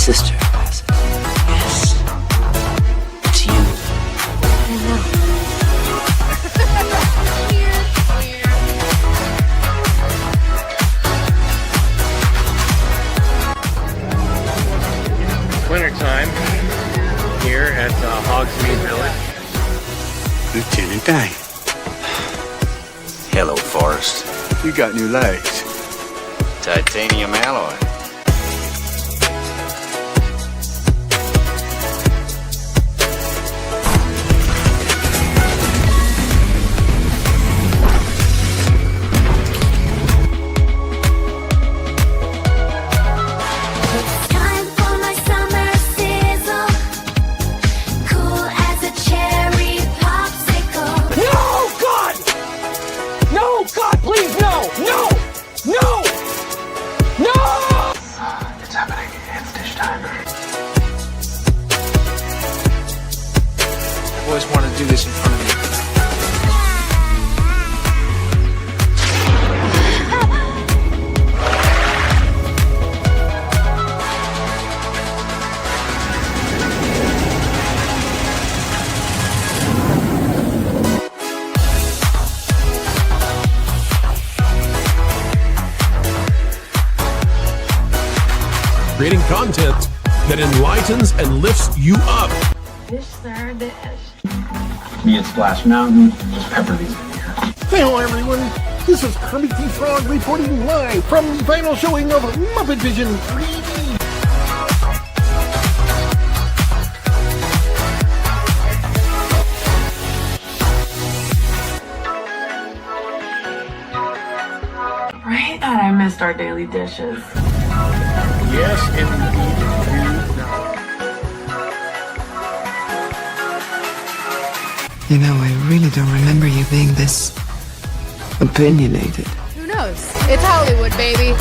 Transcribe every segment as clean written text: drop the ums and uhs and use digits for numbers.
sister, Bassett. Yes. It's you. I know. Wintertime here at Hogsmeade Village. Lieutenant Dane, Hello, Forrest. you got new legs. Titanium alloy. Time for my summer sizzle, cool as a cherry popsicle. No, God! No, God, please, no! No! No! No! It's happening. It's dish time. I've always wanted to do this in front of you. Creating content that enlightens and lifts you up. Dish, sir, dish. Me at Splash Mountain, just pepper these in here. Hello everyone, this is Kermit the Frog reporting live from the final showing of Muppet Vision 3D. Right? God, I missed our daily dishes. Yes, indeed. You know, I really don't remember you being this opinionated. Who knows? It's Hollywood, baby.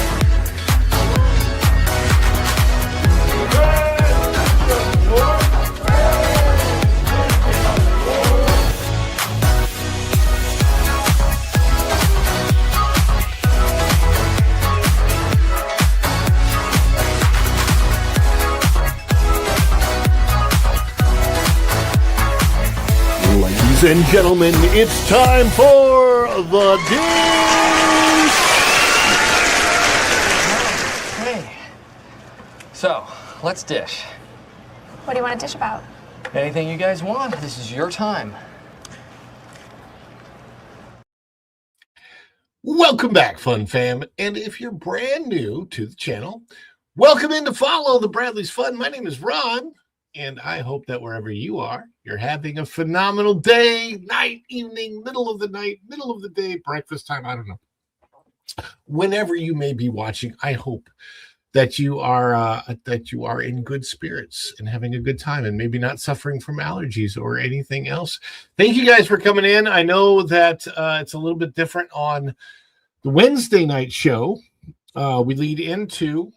Ladies and gentlemen, it's time for the dish. Hey. So, let's dish. What do you want to dish about? Anything you guys want, this is your time. Welcome back, Fun Fam. And if you're brand new to the channel, welcome in to follow the Bradley's Fun. My name is Ron, and I hope that wherever you are, you're having a phenomenal day, night, evening, middle of the night, middle of the day, breakfast time, I don't know. Whenever you may be watching, I hope that you are in good spirits and having a good time and maybe not suffering from allergies or anything else. Thank you guys for coming in. I know that it's a little bit different on the Wednesday night show. We lead into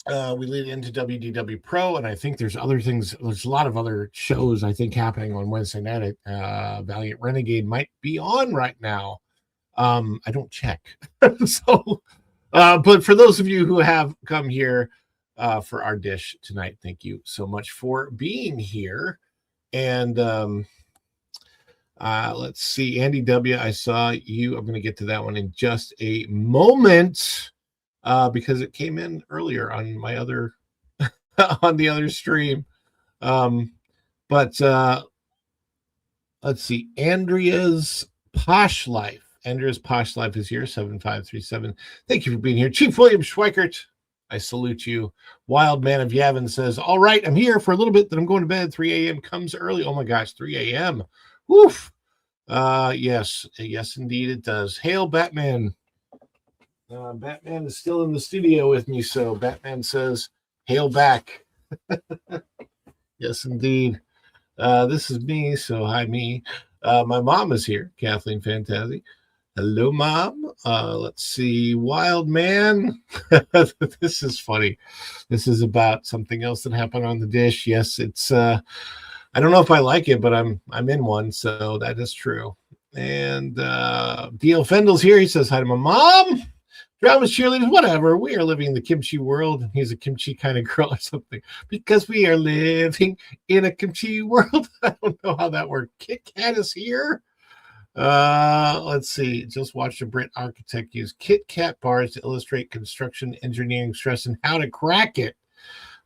WDW Pro, and I think there's other things. There's a lot of other shows, I think, happening on Wednesday night. Valiant Renegade might be on right now. I don't check. So, but for those of you who have come here for our dish tonight, thank you so much for being here. And let's see, Andy W., I saw you. I'm going to get to that one in just a moment. Because it came in earlier on my other on the other stream. But let's see. Andrea's Posh Life. Andrea's Posh Life is here, 7537. Thank you for being here. Chief William Schweikert, I salute you. Wild Man of Yavin says, all right, I'm here for a little bit, then I'm going to bed. 3 a.m. comes early. Oh my gosh, 3 a.m. Woof. Yes, indeed it does. Hail Batman. Batman is still in the studio with me, so Batman says, hail back. Yes, indeed. This is me, so hi, me. My mom is here, Kathleen Fantazi. Hello, Mom. Let's see, Wild Man. This is funny. This is about something else that happened on the dish. Yes, it's, I don't know if I like it, but I'm in one, so that is true. And D.L. Fendel's here. He says hi to my mom. Drama cheerleaders, whatever. We are living in the kimchi world. He's a kimchi kind of girl or something. Because we are living in a kimchi world. I don't know how that worked. Kit Kat is here. Let's see. Just watched a Brit architect use Kit Kat bars to illustrate construction engineering stress and how to crack it.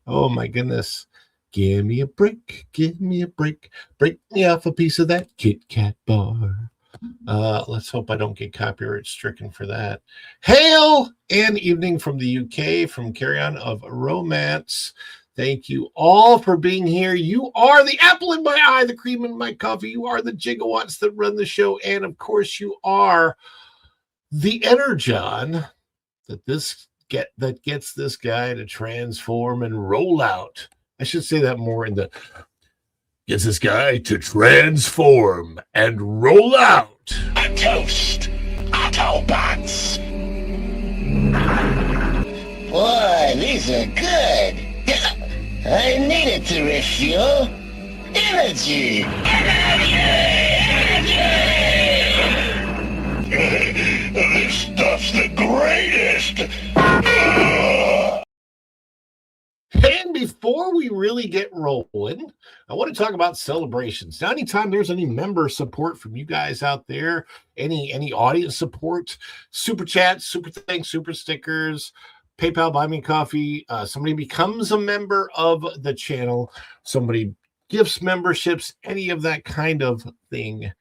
Oh my goodness. Give me a break. Give me a break. Break me off a piece of that Kit Kat bar. Let's hope I don't get copyright stricken for that. Hail and evening from the UK, from Carry On of Romance. Thank you all for being here. You are the apple in my eye, the cream in my coffee. You are the gigawatts that run the show. And of course, you are the energon that gets this guy to transform and roll out. I should say that more in the gets this guy to transform and roll out. A toast, Autobots. Boy, these are good. I needed to refuel. Energy! This stuff's the greatest! And before we really get rolling, I want to talk about celebrations. Now, anytime there's any member support from you guys out there, any audience support, super chats, super thanks, super stickers, PayPal, buy me coffee, somebody becomes a member of the channel, somebody gifts memberships, any of that kind of thing,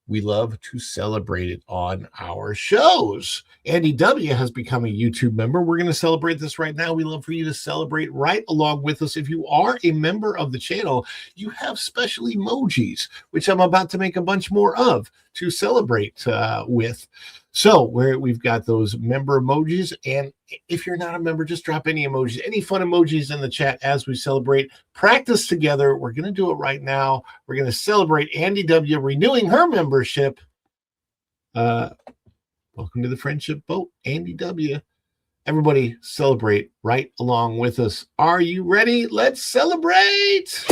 we love to celebrate it on our shows. Andy W. has become a YouTube member. We're going to celebrate this right now. We love for you to celebrate right along with us. If you are a member of the channel, you have special emojis, which I'm about to make a bunch more of to celebrate with. So we've got those member emojis, and if you're not a member, just drop any emojis, any fun emojis in the chat as we celebrate. Practice together. We're going to do it right now. We're going to celebrate Andy W. renewing her membership. Welcome to the Friendship Boat, Andy W. Everybody celebrate right along with us. Are you ready? Let's celebrate!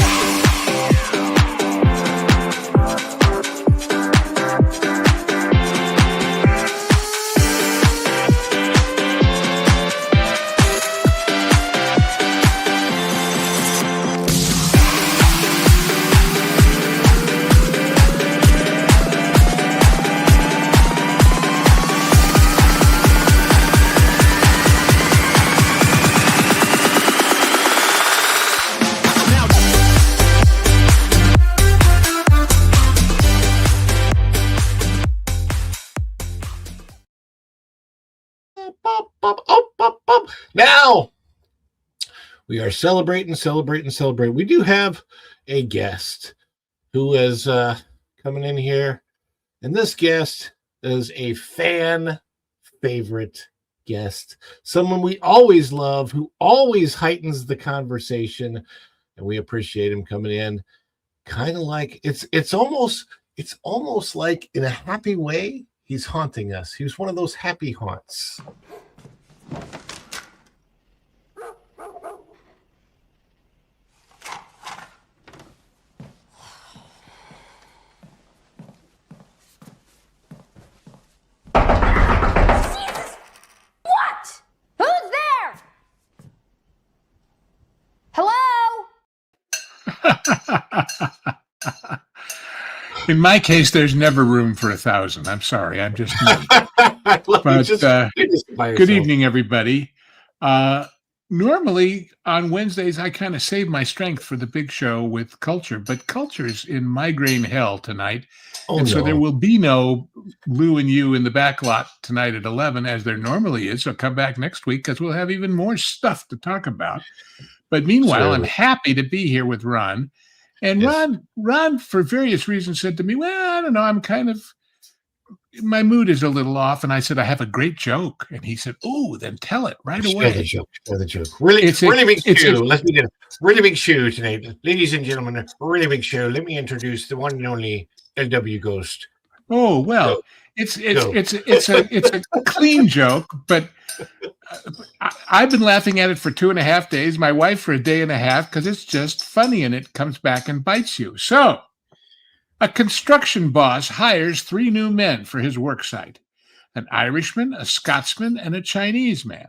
Now we are celebrating. We do have a guest who is coming in here, and this guest is a fan favorite guest, someone we always love, who always heightens the conversation, and we appreciate him coming in. Kind of like it's almost like, in a happy way, he's haunting us. He's one of those happy haunts. What? Who's there? Hello? In my case, there's never room for 1,000. I'm sorry. I'm just me. But good evening, everybody. Normally on Wednesdays, I kind of save my strength for the big show with Culture, but Culture's in migraine hell tonight. So there will be no Lou and you in the back lot tonight at 11, as there normally is. So come back next week, because we'll have even more stuff to talk about. But meanwhile, I'm happy to be here with Ron. And Ron, for various reasons, said to me, well, I don't know, my mood is a little off. And I said, I have a great joke. And he said, oh, then tell it right away. Share the joke. Really big show. Let's begin. Really big show tonight. Ladies and gentlemen, a really big show. Let me introduce the one and only LW Ghost. Oh, well, it's a clean joke, but I've been laughing at it for 2.5 days. My wife for a day and a half, because it's just funny, and it comes back and bites you. So, a construction boss hires 3 new men for his work site. an Irishman, a Scotsman, and a Chinese man.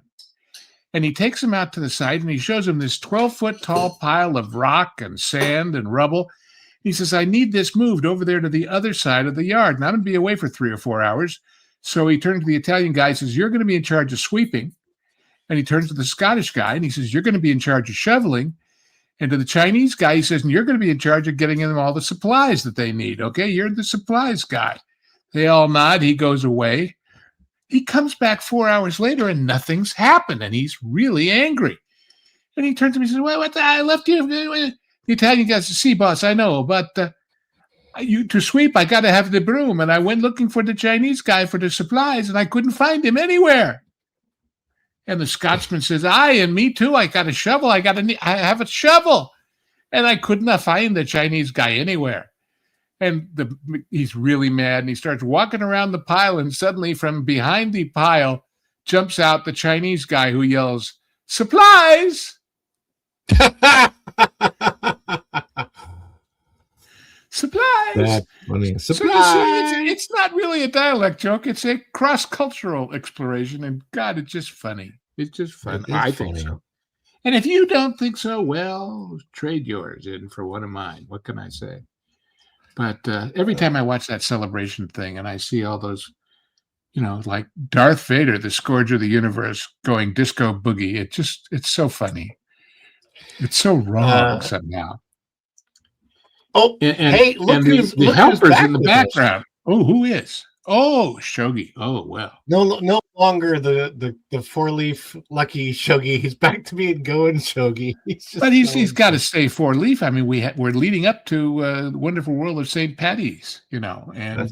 And he takes them out to the site and he shows them this 12-foot tall pile of rock and sand and rubble. He says, I need this moved over there to the other side of the yard. And I'm going to be away for 3 or 4 hours. So he turned to the Italian guy and says, you're going to be in charge of sweeping. And he turns to the Scottish guy and he says, you're going to be in charge of shoveling. And to the Chinese guy, he says, and you're going to be in charge of getting them all the supplies that they need. Okay, you're the supplies guy. They all nod. He goes away. He comes back 4 hours later and nothing's happened. And he's really angry. And he turns to me and says, well, what the, I left you. The Italian guy says, see, boss, I know, but you to sweep, I got to have the broom. And I went looking for the Chinese guy for the supplies and I couldn't find him anywhere. And the Scotsman says, and me too. I got a shovel. I have a shovel. And I could not find the Chinese guy anywhere. And he's really mad. And he starts walking around the pile. And suddenly from behind the pile jumps out the Chinese guy who yells, supplies. Supplies. That's funny. Supplies. So it's not really a dialect joke. It's a cross-cultural exploration. And God, it's just funny. It's just fun. I think so. And if you don't think so, well, trade yours in for one of mine. What can I say? But every time I watch that celebration thing and I see all those, like Darth Vader, the scourge of the universe, going disco boogie, it's so funny. It's so wrong somehow. Oh, hey, look who's the helpers in the background. Us. Oh, who is? Oh, Shogi. Oh, well. No longer the 4-leaf lucky Shogi. He's back to being going Shogi. He's got to stay 4-leaf. I mean, we're leading up to the wonderful world of St. Patty's, and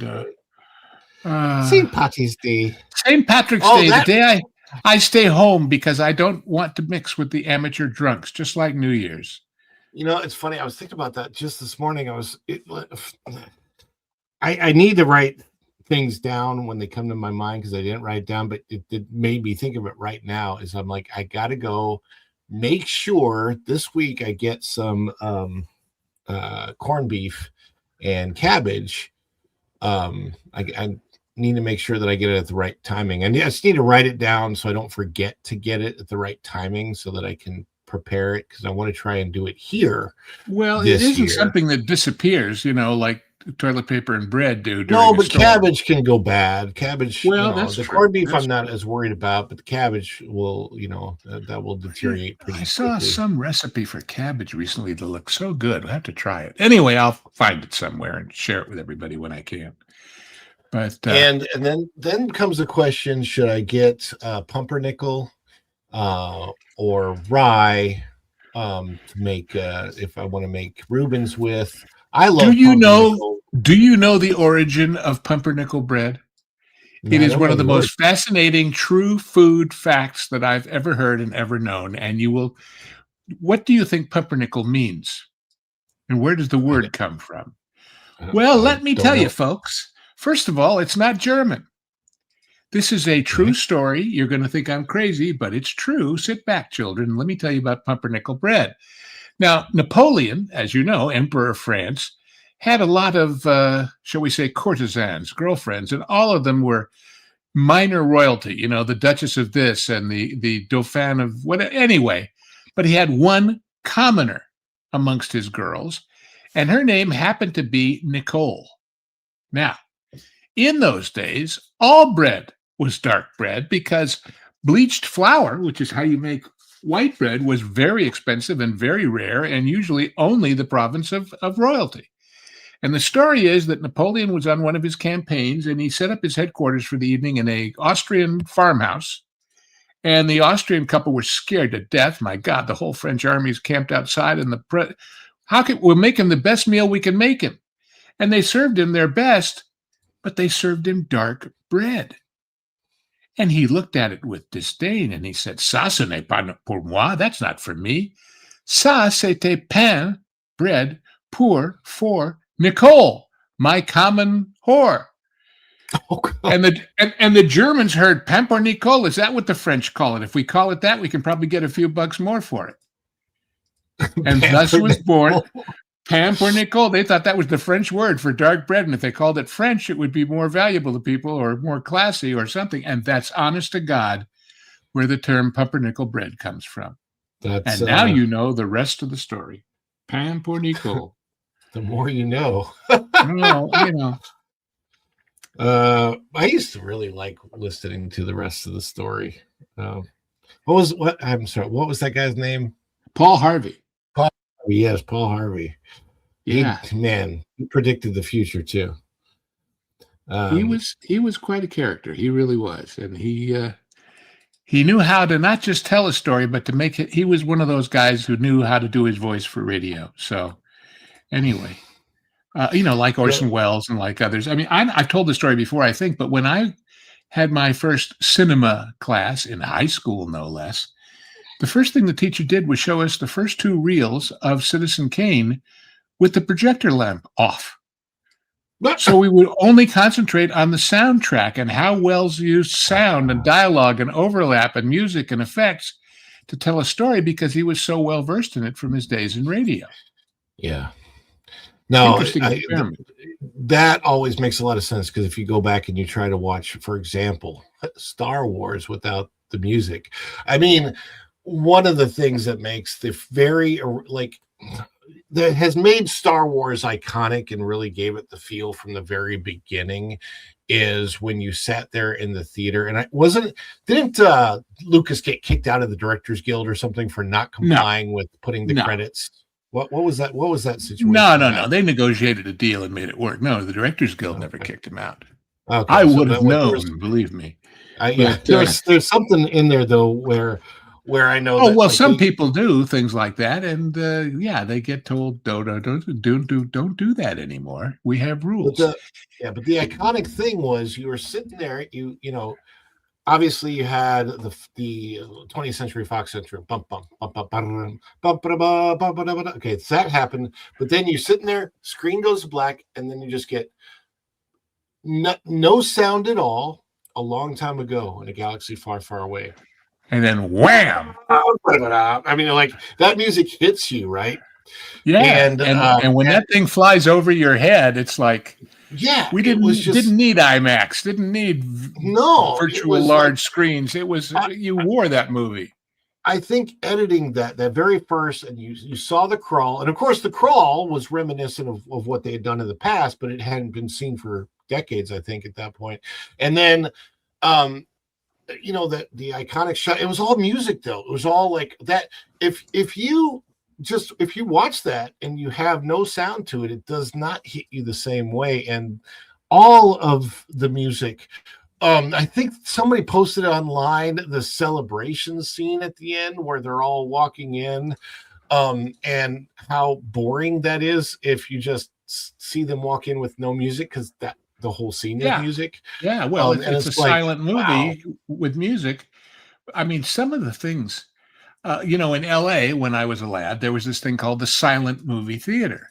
St. Patty's Day. St. Patrick's Day, the day I stay home because I don't want to mix with the amateur drunks, just like New Year's. It's funny. I was thinking about that just this morning. I need to write things down when they come to my mind because I didn't write it down, but it made me think of it right now. Is I'm like, I gotta go make sure this week I get some corned beef and cabbage. I need to make sure that I get it at the right timing. And I just need to write it down so I don't forget to get it at the right timing so that I can prepare it because I want to try and do it here. Well, it isn't something that disappears, like toilet paper and bread do. No, but cabbage can go bad. Cabbage. Well, that's the true. Corned beef I'm not as worried about, but the cabbage will, that will deteriorate pretty I saw quickly. some recipe for cabbage recently that looked so good. I'll have to try it. Anyway, I'll find it somewhere and share it with everybody when I can. But and then comes the question: should I get pumpernickel or rye to make if I want to make Reubens with? I love. Do you know the origin of pumpernickel bread? It is one of the most fascinating true food facts that I've ever heard and ever known. And what do you think pumpernickel means? And where does the word come from? Well, let me tell you, folks. First of all, it's not German. This is a true story. You're going to think I'm crazy, but it's true. Sit back, children. Let me tell you about pumpernickel bread. Now, Napoleon, as you know, Emperor of France, had a lot of, shall we say, courtesans, girlfriends, and all of them were minor royalty, the Duchess of this and the Dauphin of what, anyway. But he had one commoner amongst his girls, and her name happened to be Nicole. Now, in those days, all bread was dark bread because bleached flour, which is how you make white bread, was very expensive and very rare and usually only the province of royalty. And the story is that Napoleon was on one of his campaigns and he set up his headquarters for the evening in an Austrian farmhouse. And the Austrian couple were scared to death. My God, the whole French army is camped outside and we'll make him the best meal we can make him. And they served him their best, but they served him dark bread. And he looked at it with disdain and he said, "Ça, ce n'est pas pour moi. That's not for me. Ça, c'était pain, bread, for Nicole, my common whore." Oh, and the Germans heard pain pour Nicole. Is that what the French call it? If we call it that, we can probably get a few bucks more for it. And thus was born Pumpernickel, they thought that was the French word for dark bread. And if they called it French, it would be more valuable to people or more classy or something. And that's honest to God where the term pumpernickel bread comes from. That's, and now you know the rest of the story. Pumpernickel. The more you know. Well, I used to really like listening to the rest of the story. I'm sorry, what was that guy's name? Paul Harvey. Yes, Paul Harvey. Yeah, he predicted the future too. He was quite a character. He really was, and he knew how to not just tell a story, but to make it. He was one of those guys who knew how to do his voice for radio. So, anyway, like Orson Welles and like others. I mean, I've told the story before, I think, but when I had my first cinema class in high school, no less. The first thing the teacher did was show us the first 2 reels of Citizen Kane with the projector lamp off. So we would only concentrate on the soundtrack and how Wells used sound and dialogue and overlap and music and effects to tell a story because he was so well versed in it from his days in radio. Yeah. No, experiment. That always makes a lot of sense because if you go back and you try to watch, for example, Star Wars without the music, I mean, one of the things that makes that has made Star Wars iconic and really gave it the feel from the very beginning is when you sat there in the theater and didn't Lucas get kicked out of the Directors Guild or something for not complying with putting the credits? What was that? What was that situation? No. They negotiated a deal and made it work. No, the Directors Guild never kicked him out. Okay, I would have known, believe me. There's something in there though where I know. Oh well, some people do things like that, and they get told don't do that anymore. We have rules. But the iconic thing was you were sitting there. Obviously you had the 20th Century Fox Century. Okay, that happened. But then you're sitting there, screen goes black, and then you just get no sound at all. A long time ago in a galaxy far, far away. And then wham! I mean, like that music hits you, right? Yeah. And when that thing flies over your head, it's like, we didn't need IMAX, didn't need virtual large screens. It was you wore that movie. I think editing that very first, and you saw the crawl, and of course the crawl was reminiscent of what they had done in the past, but it hadn't been seen for decades, I think, at that point. And then the iconic shot, it was all music though. It was all like that. If you watch that and you have no sound to it, it does not hit you the same way. And all of the music, I think somebody posted online the celebration scene at the end where they're all walking in, and how boring that is if you just see them walk in with no music, because the whole scene is music. Yeah, well, it's a silent movie with music. I mean, some of the things, in LA, when I was a lad, there was this thing called the Silent Movie Theater.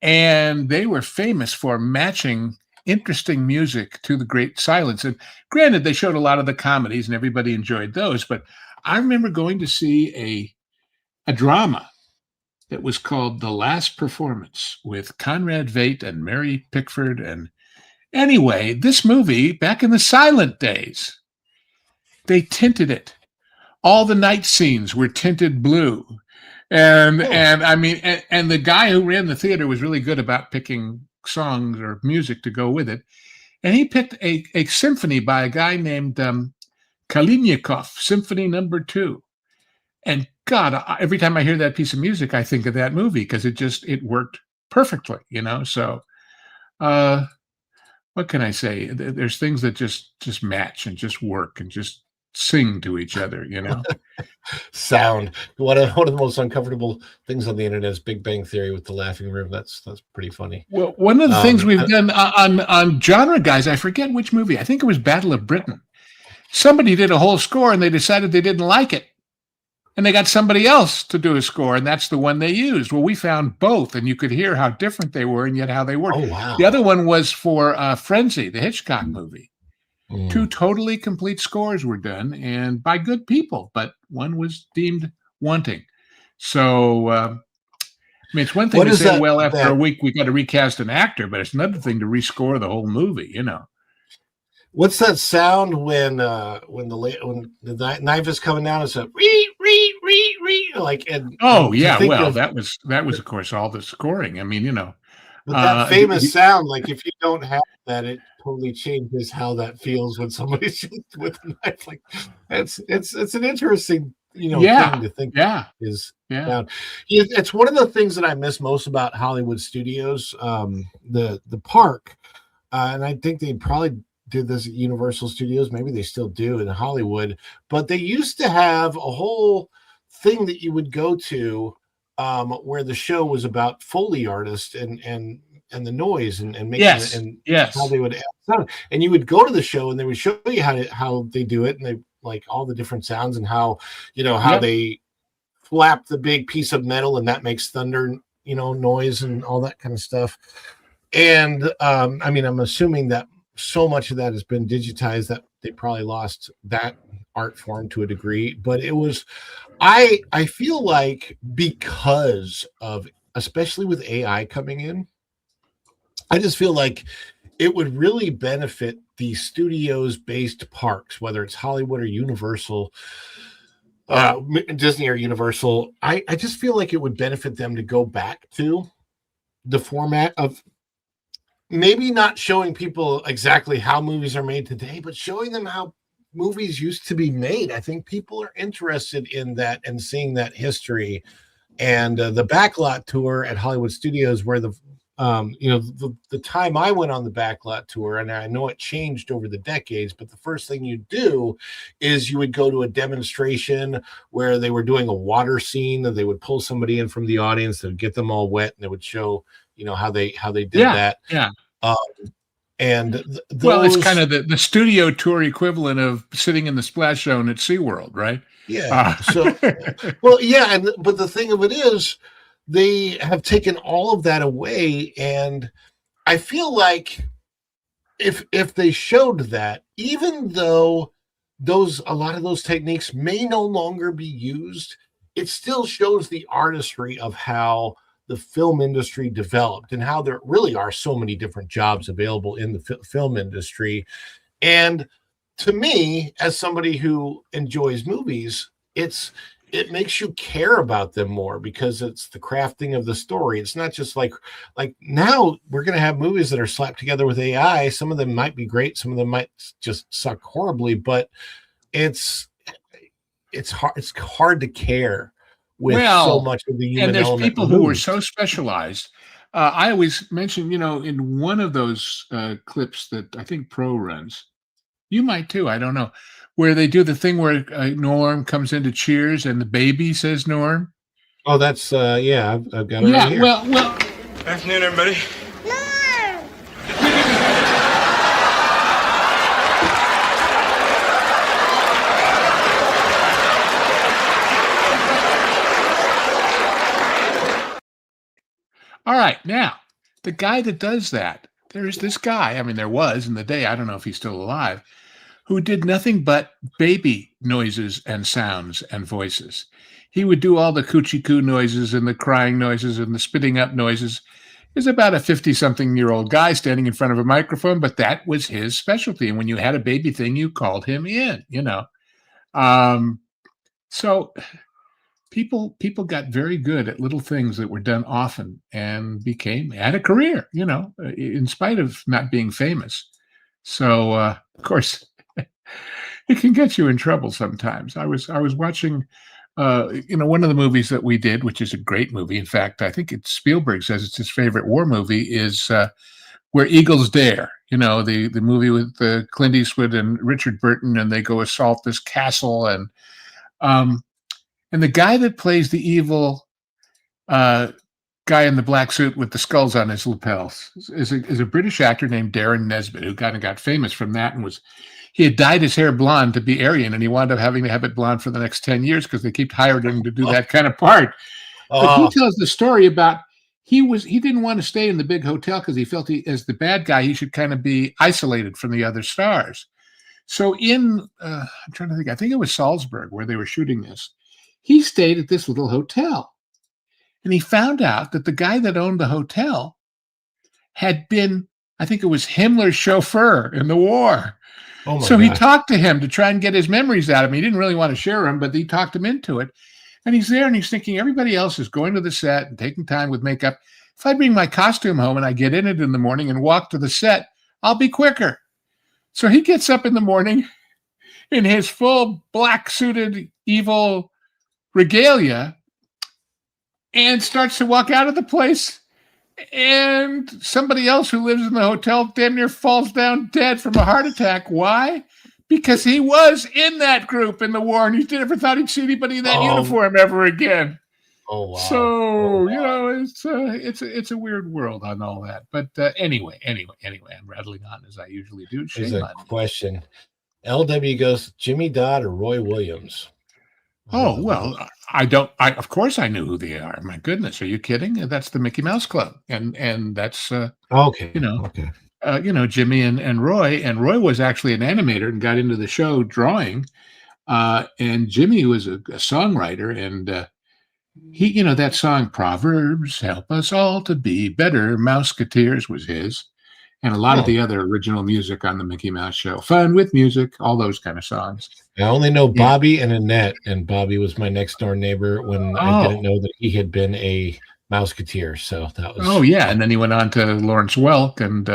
And they were famous for matching interesting music to the great silence. And granted, they showed a lot of the comedies and everybody enjoyed those. But I remember going to see a drama that was called The Last Performance with Conrad Veidt and Mary Pickford. And anyway, this movie, back in the silent days, they tinted it. All the night scenes were tinted blue. And I mean, and the guy who ran the theater was really good about picking songs or music to go with it. And he picked a symphony by a guy named Kalinikov, Symphony No. 2. And God, every time I hear that piece of music, I think of that movie because it worked perfectly, So what can I say? There's things that just match and just work and just sing to each other, Sound. One of the most uncomfortable things on the internet is Big Bang Theory with the laughing room. That's pretty funny. Well, one of the things we've done on Genre Guys, I forget which movie. I think it was Battle of Britain. Somebody did a whole score and they decided they didn't like it. And they got somebody else to do a score, and that's the one they used. Well, we found both, and you could hear how different they were and yet how they worked. Oh, wow. The other one was for Frenzy, the Hitchcock movie. 2 totally complete scores were done, and by good people, but one was deemed wanting. So mean, it's one thing What to is say, that? well, after that a week, we got to recast an actor, but it's another thing to rescore the whole movie, you know. What's that sound when the knife is coming down? It's a re, like, Oh and to yeah, think well, of, that was of course all the scoring. I mean, you know, but that the, famous sound, like if you don't have that, it totally changes how that feels when somebody shoots with a knife. Like it's an interesting yeah, thing to think yeah, is yeah. sound. It's one of the things that I miss most about Hollywood studios, the park, and I think they probably did this at Universal Studios. Maybe they still do in Hollywood, but they used to have a whole thing that you would go to, where the show was about Foley artists and the noise and making it, Yes, and how yes. they would add sound. And you would go to the show and they would show you how they do it, and they like all the different sounds and how how Yep. they flap the big piece of metal and that makes thunder noise and all that kind of stuff. And I mean, I'm assuming that so much of that has been digitized that they probably lost that art form to a degree. But it was, I feel like, because of, especially with AI coming in, I just feel like it would really benefit the studios based parks, whether it's Hollywood or Universal, Disney or Universal. I just feel like it would benefit them to go back to the format of maybe not showing people exactly how movies are made today, but showing them how movies used to be made. I think people are interested in that and seeing that history. And the backlot tour at Hollywood Studios, where the time I went on the backlot tour, and I know it changed over the decades, but the first thing you do is you would go to a demonstration where they were doing a water scene, and they would pull somebody in from the audience and get them all wet, and they would show how they did that. Yeah. And Well, it's kind of the studio tour equivalent of sitting in the splash zone at SeaWorld, right? Yeah. So, well, yeah, but the thing of it is, they have taken all of that away, and I feel like if they showed that, even though a lot of those techniques may no longer be used, it still shows the artistry of how the film industry developed and how there really are so many different jobs available in the film industry. And to me, as somebody who enjoys movies, it makes you care about them more, because it's the crafting of the story. It's not just like now we're going to have movies that are slapped together with AI. Some of them might be great, some of them might just suck horribly, but it's hard to care with so much of the human and there's element. people who are so specialized. I always mention, in one of those clips that I think Pro runs, you might too, I don't know, where they do the thing where Norm comes into Cheers and the baby says Norm. Oh, that's yeah, I've got it right here. Well. Afternoon, everybody. All right, now the guy that does that, there's this guy. I mean, there was in the day. I don't know if he's still alive, who did nothing but baby noises and sounds and voices. He would do all the coochie coo noises and the crying noises and the spitting up noises. He's about a 50-something-year-old guy standing in front of a microphone, but that was his specialty. And when you had a baby thing, you called him in, So people got very good at little things that were done often and had a career, in spite of not being famous. So, of course, it can get you in trouble sometimes. I was watching, one of the movies that we did, which is a great movie. In fact, I think Spielberg says it's his favorite war movie, is Where Eagles Dare. The movie with Clint Eastwood and Richard Burton, and they go assault this castle, and the guy that plays the evil guy in the black suit with the skulls on his lapels is a British actor named Darren Nesbitt, who kind of got famous from that, and he had dyed his hair blonde to be Aryan, and he wound up having to have it blonde for the next 10 years because they keep hiring him to do that kind of part. But he tells the story about he didn't want to stay in the big hotel because he felt as the bad guy, he should kind of be isolated from the other stars. So I'm trying to think, I think it was Salzburg where they were shooting this. He stayed at this little hotel. And he found out that the guy that owned the hotel had been, I think it was Himmler's chauffeur in the war. Oh my So he gosh. talked to him to try and get his memories out of him. He didn't really want to share them, but he talked him into it. And he's there and he's thinking everybody else is going to the set and taking time with makeup. If I bring my costume home and I get in it in the morning and walk to the set, I'll be quicker. So he gets up in the morning in his full black suited evil regalia and starts to walk out of the place. And somebody else who lives in the hotel damn near falls down dead from a heart attack. Why? Because he was in that group in the war and he never thought he'd see anybody in that uniform ever again. Oh wow! So you know, it's a weird world on all that. But anyway, I'm rattling on as I usually do. There's a question. LW goes Jimmy Dodd or Roy Williams. Oh well, of course I knew who they are. My goodness, are you kidding? That's the Mickey Mouse Club, and that's okay. Jimmy and Roy. And Roy was actually an animator and got into the show drawing. And Jimmy was a songwriter, and he, that song "Proverbs Help Us All to Be Better," Mouseketeers was his, and a lot of the other original music on the Mickey Mouse Show, Fun with Music, all those kind of songs. I only know Bobby and Annette, and Bobby was my next door neighbor when I didn't know that he had been a Mouseketeer. So that was. Oh yeah, and then he went on to Lawrence Welk, and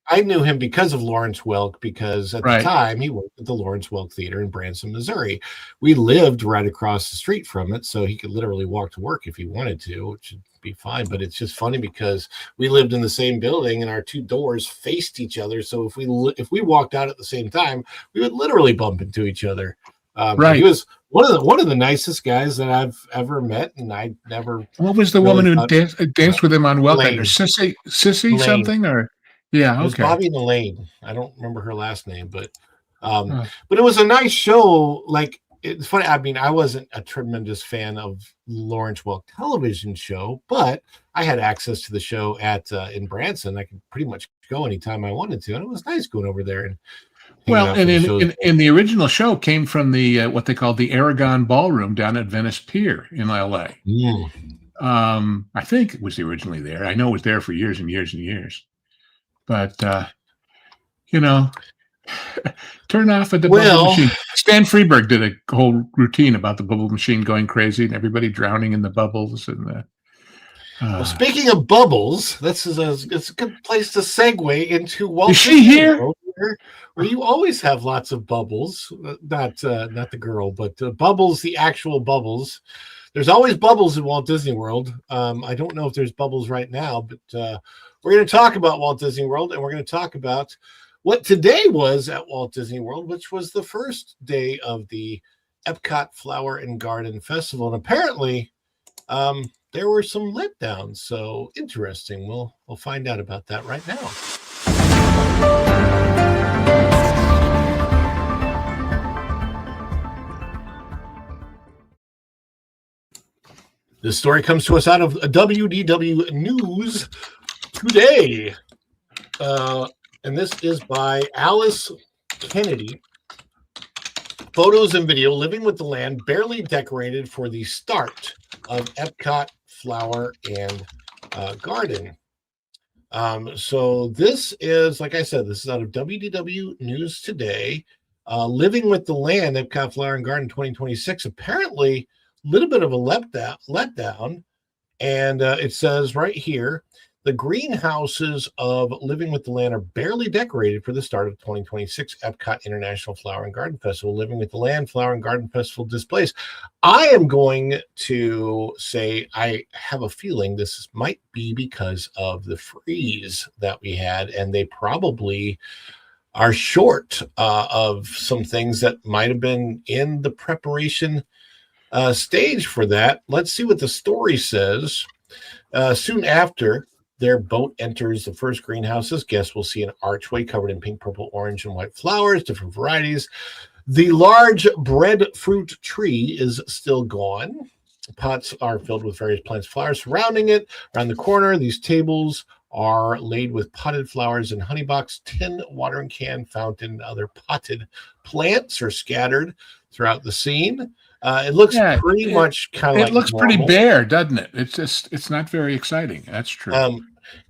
I knew him because of Lawrence Welk, because at the time he worked at the Lawrence Welk Theater in Branson, Missouri. We lived right across the street from it, so he could literally walk to work if he wanted to, which would be fine. But it's just funny because we lived in the same building and our two doors faced each other. So if we walked out at the same time, we would literally bump into each other. He was one of the nicest guys that I've ever met, and I never. What was the woman who danced with him on Welk? Sissy Lane. Something or? Yeah, it was Bobby Elaine. I don't remember her last name, but it was a nice show. Like, it's funny. I mean, I wasn't a tremendous fan of Lawrence Welk television show, but I had access to the show in Branson. I could pretty much go anytime I wanted to, and it was nice going over there and. Well, and in the original show came from the what they called the Aragon Ballroom down at Venice Pier in LA. I think it was originally there. I know it was there for years and years and years. But turn off at the bubble machine. Stan Freberg did a whole routine about the bubble machine going crazy and everybody drowning in the bubbles. And well, speaking of bubbles, it's a good place to segue into Walt Is she here? Where you always have lots of bubbles. Not the girl, but bubbles, the actual bubbles. There's always bubbles in Walt Disney World. I don't know if there's bubbles right now, but we're going to talk about Walt Disney World, and we're going to talk about what today was at Walt Disney World, which was the first day of the Epcot Flower and Garden Festival. And apparently, there were some letdowns. So interesting. We'll find out about that right now. This story comes to us out of WDW News Today. And this is by Alice Kennedy. Photos and video, living with the land, barely decorated for the start of Epcot Flower and Garden. So this is, like I said, this is out of WDW News Today. Living with the land, Epcot Flower and Garden 2026. Apparently, a little bit of a letdown. And it says right here, the greenhouses of Living with the Land are barely decorated for the start of 2026 Epcot International Flower and Garden Festival. Living with the Land Flower and Garden Festival displays. I am going to say I have a feeling this might be because of the freeze that we had, and they probably are short of some things that might have been in the preparation stage for that. Let's see what the story says. Soon after their boat enters the first greenhouses, guests will see an archway covered in pink, purple, orange, and white flowers, different varieties. The large breadfruit tree is still gone. Pots are filled with various plants, flowers surrounding it. Around the corner, these tables are laid with potted flowers and honey box, tin, watering can, fountain, and other potted plants are scattered throughout the scene. It looks pretty much kind of like it looks pretty normal. bare, doesn't it? It's not very exciting. That's true.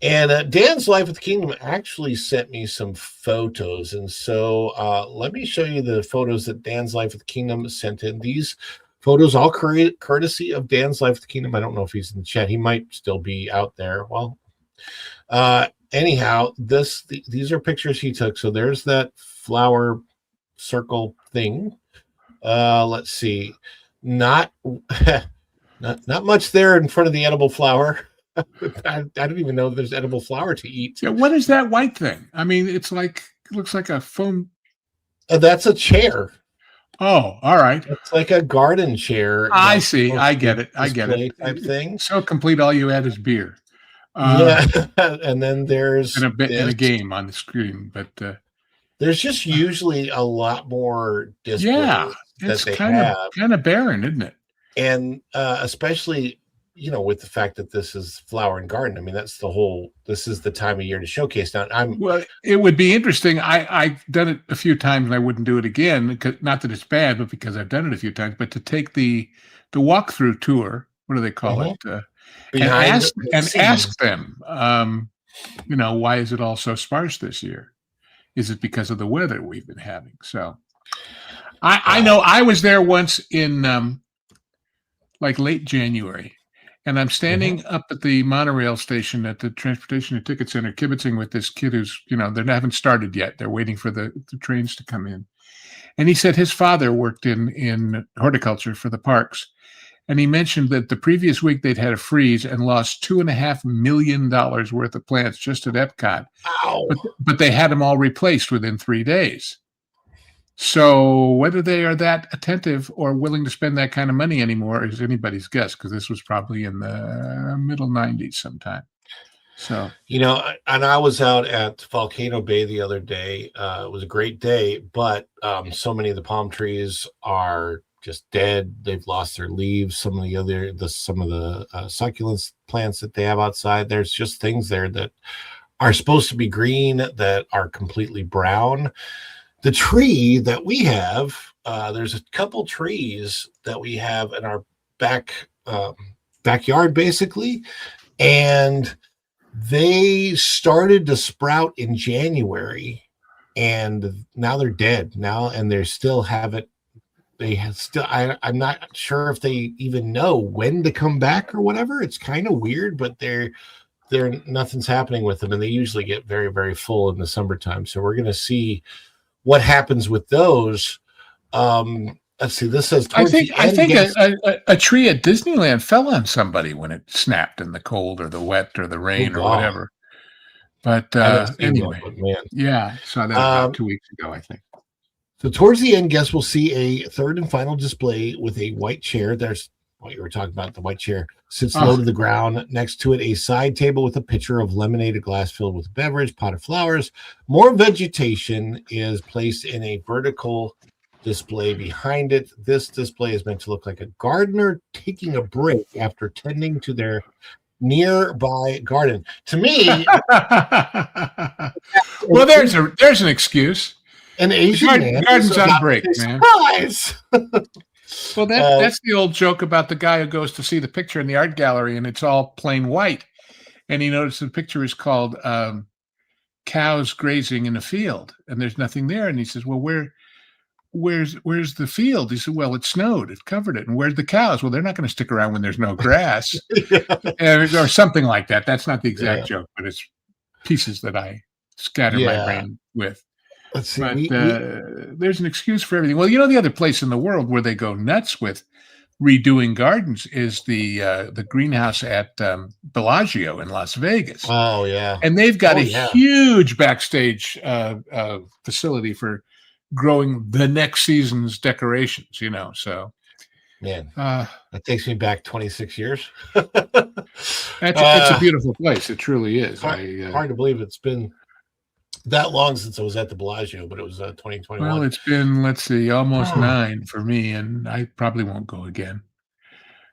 And Dan's Life with the Kingdom actually sent me some photos, and so let me show you the photos that Dan's Life with the Kingdom sent in. These photos all courtesy of Dan's Life with the Kingdom. I don't know if he's in the chat. He might still be out there. Well, anyhow, these are pictures he took. So there's that flower circle thing. Let's see, not much there in front of the edible flower. I don't even know if there's edible flower to eat. Yeah, what is that white thing? I mean, it looks like a foam. That's a chair. Oh, all right. It's like a garden chair. I see. I get it. Type thing. So complete. All you add is beer. Yeah, and then there's and a game on the screen, but there's just usually a lot more displays. Yeah, it's kind of barren, isn't it? And especially, with the fact that this is flower and garden. I mean, this is the time of year to showcase. Now, well, it would be interesting. I've done it a few times, and I wouldn't do it again. Not that it's bad, but because I've done it a few times. But to take the walkthrough tour, what do they call it? And ask them, why is it all so sparse this year? Is it because of the weather we've been having? So, I know I was there once in like late January. And I'm standing up at the monorail station at the Transportation and Ticket Center, kibitzing with this kid who's, they haven't started yet. They're waiting for the trains to come in. And he said his father worked in horticulture for the parks. And he mentioned that the previous week they'd had a freeze and lost $2.5 million worth of plants just at Epcot. Wow. But they had them all replaced within 3 days. So whether they are that attentive or willing to spend that kind of money anymore is anybody's guess, because this was probably in the middle 90s sometime. So, and I was out at Volcano Bay the other day. It was a great day, but so many of the palm trees are just dead. They've lost their leaves. Some of the succulents plants that they have outside, there's just things there that are supposed to be green that are completely brown. The tree that we have, there's a couple trees that we have in our backyard, basically, and they started to sprout in January, and now they're dead now, and they still have it. I'm not sure if they even know when to come back or whatever. It's kind of weird, but they're nothing's happening with them, and they usually get very, very full in the summertime. So we're going to see what happens with those. Let's see. This says I think a tree at Disneyland fell on somebody when it snapped in the cold or the wet or the rain or whatever. But anyway, yeah, saw that about 2 weeks ago, I think. So towards the end, guests will see a third and final display with a white chair. There's what you were talking about. The white chair sits low to the ground. Next to it, a side table with a pitcher of lemonade, a glass filled with beverage, pot of flowers. More vegetation is placed in a vertical display behind it. This display is meant to look like a gardener taking a break after tending to their nearby garden. To me, well, there's an excuse. An Asian man garden's on break, man. Surprise! Well, that's the old joke about the guy who goes to see the picture in the art gallery and it's all plain white. And he noticed the picture is called Cows Grazing in a Field, and there's nothing there. And he says, well, where's the field? He said, well, it snowed. It covered it. And where's the cows? Well, they're not going to stick around when there's no grass. Or something like that. That's not the exact joke, but it's pieces that I scatter my brain with. Let's see. But there's an excuse for everything. Well, the other place in the world where they go nuts with redoing gardens is the greenhouse at Bellagio in Las Vegas. Oh, yeah. And they've got a huge backstage facility for growing the next season's decorations, so. Man, that takes me back 26 years. It's a beautiful place. It truly is. Hard to believe it's been that long since I was at the Bellagio, but it was 2021. Well, it's been, let's see, almost 9 for me, and I probably won't go again.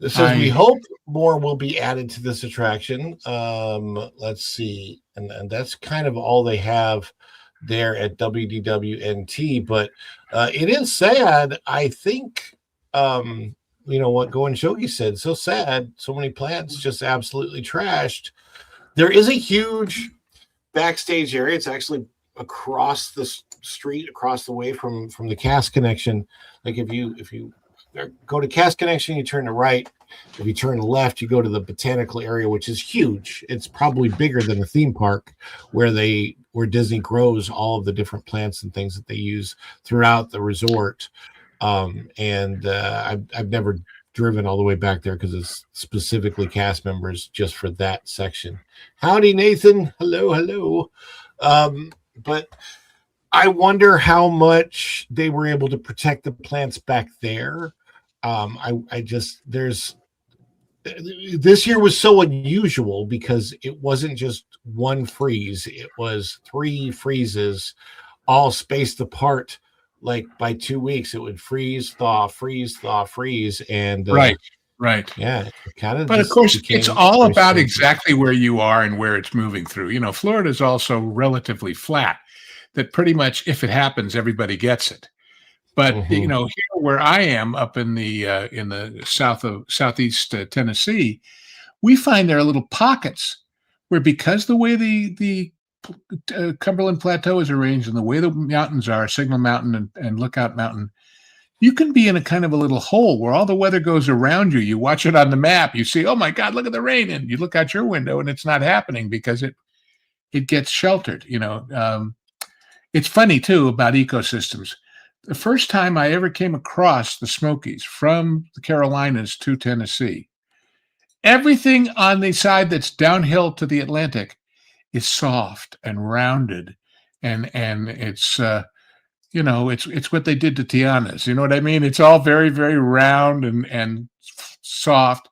It says we hope more will be added to this attraction. Let's see, and that's kind of all they have there at WDWNT. But it is sad. I think What Go and Shogi said. So sad. So many plants just absolutely trashed. There is a huge backstage area. It's actually across the street, across the way from the Cast Connection. Like if you go to Cast Connection, you turn to right. If you turn left, you go to the botanical area, which is huge. It's probably bigger than a theme park where Disney grows all of the different plants and things that they use throughout the resort. I've never driven all the way back there because it's specifically cast members just for that section. Howdy, Nathan. Hello. But I wonder how much they were able to protect the plants back there. This year was so unusual because it wasn't just one freeze. It was 3 freezes all spaced apart. Like by 2 weeks, it would freeze, thaw, freeze. And right. Yeah. But of course, it's all about exactly where you are and where it's moving through. Florida is also relatively flat, that pretty much if it happens, everybody gets it. But here where I am up in the southeast Tennessee, we find there are little pockets where, because the way the Cumberland Plateau is arranged and the way the mountains are, Signal Mountain and Lookout Mountain, you can be in a kind of a little hole where all the weather goes around you. You watch it on the map. You see, oh my God, look at the rain. And you look out your window and it's not happening because it gets sheltered. It's funny too about ecosystems. The first time I ever came across the Smokies from the Carolinas to Tennessee, everything on the side that's downhill to the Atlantic is soft and rounded, and it's it's what they did to Tiana's. You know what I mean? It's all very, very round and soft.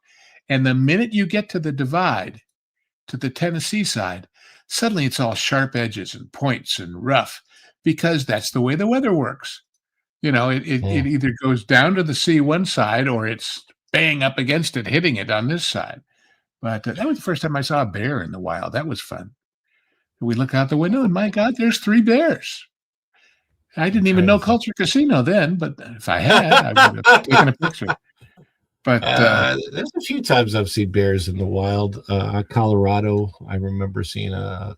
And the minute you get to the divide, to the Tennessee side, suddenly it's all sharp edges and points and rough, because that's the way the weather works. It either goes down to the sea one side or it's bang up against it, hitting it on this side. But that was the first time I saw a bear in the wild. That was fun. We look out the window and my God, there's 3 bears. I didn't even know Culture Casino then, but if I had, I would have taken a picture. But there's a few times I've seen bears in the wild. Colorado, I remember seeing a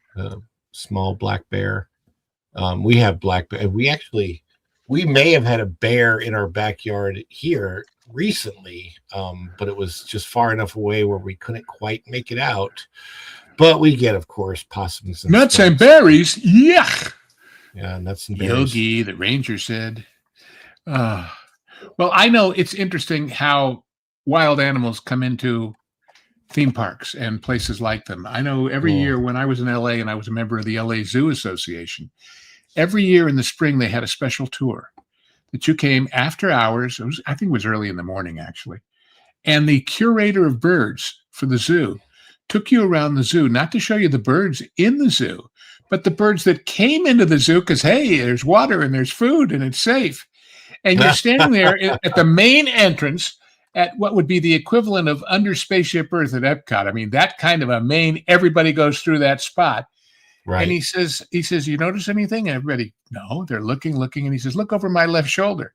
small black bear. We have black bear. We may have had a bear in our backyard here recently, but it was just far enough away where we couldn't quite make it out. But we get, of course, possums and nuts and berries. Yuck. Yeah, nuts and berries. Yogi, the ranger said. Well, I know it's interesting how wild animals come into theme parks and places like them. I know every year when I was in LA and I was a member of the LA Zoo Association, every year in the spring they had a special tour that you came after hours. I think it was early in the morning, actually. And the curator of birds for the zoo took you around the zoo, not to show you the birds in the zoo, but the birds that came into the zoo because, hey, there's water and there's food and it's safe. And you're standing there at the main entrance at what would be the equivalent of under Spaceship Earth at Epcot. I mean, that kind of a main, everybody goes through that spot. Right. And he says, you notice anything? And everybody, no, they're looking. And he says, look over my left shoulder.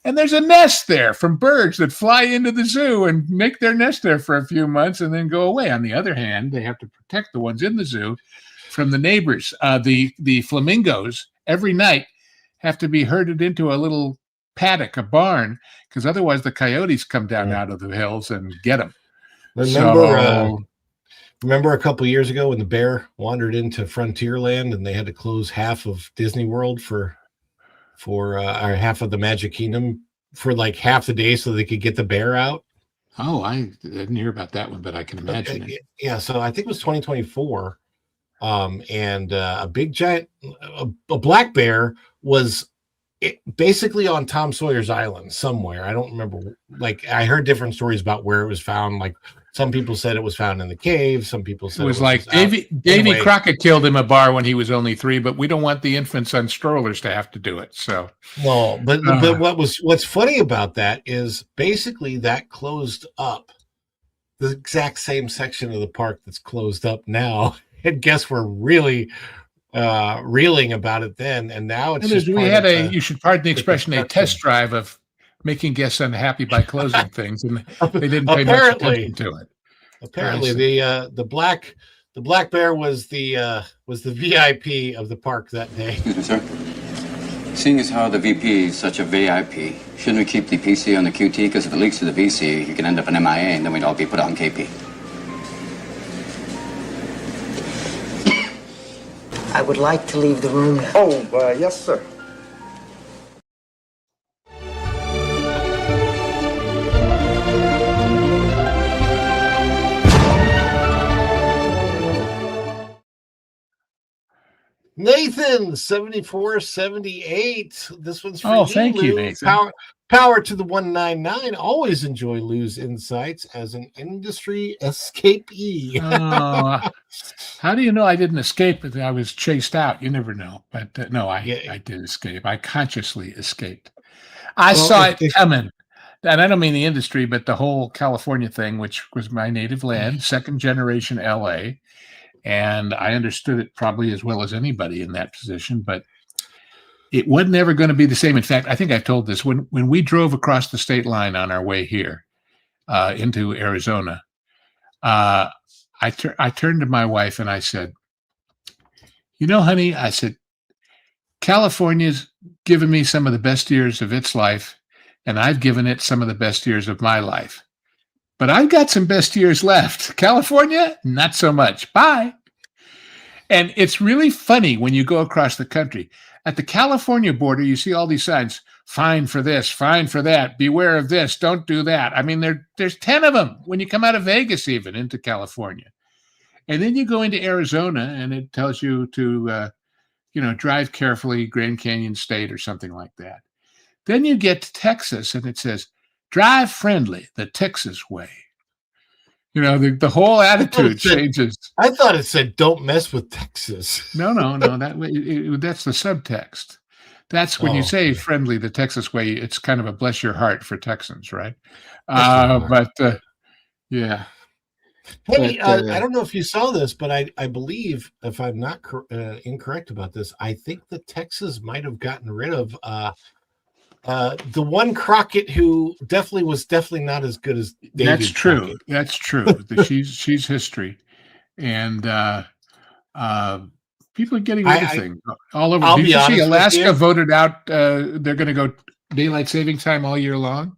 And there's a nest there from birds that fly into the zoo and make their nest there for a few months and then go away. On the other hand, they have to protect the ones in the zoo from the neighbors. The flamingos every night have to be herded into a little paddock, a barn, because otherwise the coyotes come down out of the hills and get them. Remember a couple years ago when the bear wandered into Frontierland and they had to close half of Disney World for half of the Magic Kingdom for like half the day so they could get the bear out? Oh, I didn't hear about that one, but I can imagine it. Yeah, so I think it was 2024. And a big giant, a black bear was basically on Tom Sawyer's Island somewhere. I don't remember. Like, I heard different stories about where it was found. Like, some people said it was found in the cave. Some people said it was like Davy Crockett killed him a bar when he was only 3, but we don't want the infants on strollers to have to do it. So no, but what's funny about that is basically that closed up the exact same section of the park that's closed up now. And guess we're really reeling about it then, and now it's just we had you should pardon the expression, a test drive of making guests unhappy by closing things, and they didn't pay much Apparently. attention to it. Apparently, I see. the black bear was the VIP of the park that day. Excuse me, sir. Seeing as how the VP is such a VIP, shouldn't we keep the PC on the QT? Because if it leaks to the VC, you can end up an MIA, and then we'd all be put on KP. I would like to leave the room now. Oh, yes, sir. Nathan 7478. This one's for you. Thank you, Lou. Nathan. Power to the 199. Always enjoy Lou's insights as an industry escapee. How do you know I didn't escape? I was chased out. You never know. But no, I did escape. I consciously escaped. I saw it coming. And I don't mean the industry, but the whole California thing, which was my native land, second generation LA. And I understood it probably as well as anybody in that position, but it wasn't ever going to be the same. In fact, I think I've told this, when we drove across the state line on our way here into Arizona, I turned to my wife and I said, you know, honey, I said, California's given me some of the best years of its life, and I've given it some of the best years of my life. But I've got some best years left. California, not so much. Bye. And it's really funny when you go across the country. At the California border, you see all these signs, fine for this, fine for that, beware of this, don't do that. I mean, there's 10 of them when you come out of Vegas even into California. And then you go into Arizona and it tells you to, drive carefully, Grand Canyon State or something like that. Then you get to Texas and it says, drive friendly, the Texas way. The whole attitude changes. I thought it said, don't mess with Texas. No. That's the subtext. That's when you say friendly, the Texas way, it's kind of a bless your heart for Texans, right? Yeah. Hey, I don't know if you saw this, but I believe, if I'm not incorrect about this, I think that Texas might have gotten rid of the one Crockett who was definitely not as good as David. That's true. Crockett. That's true. She's history, and people are getting rid of things all over. Did you see Alaska voted out? They're going to go daylight saving time all year long.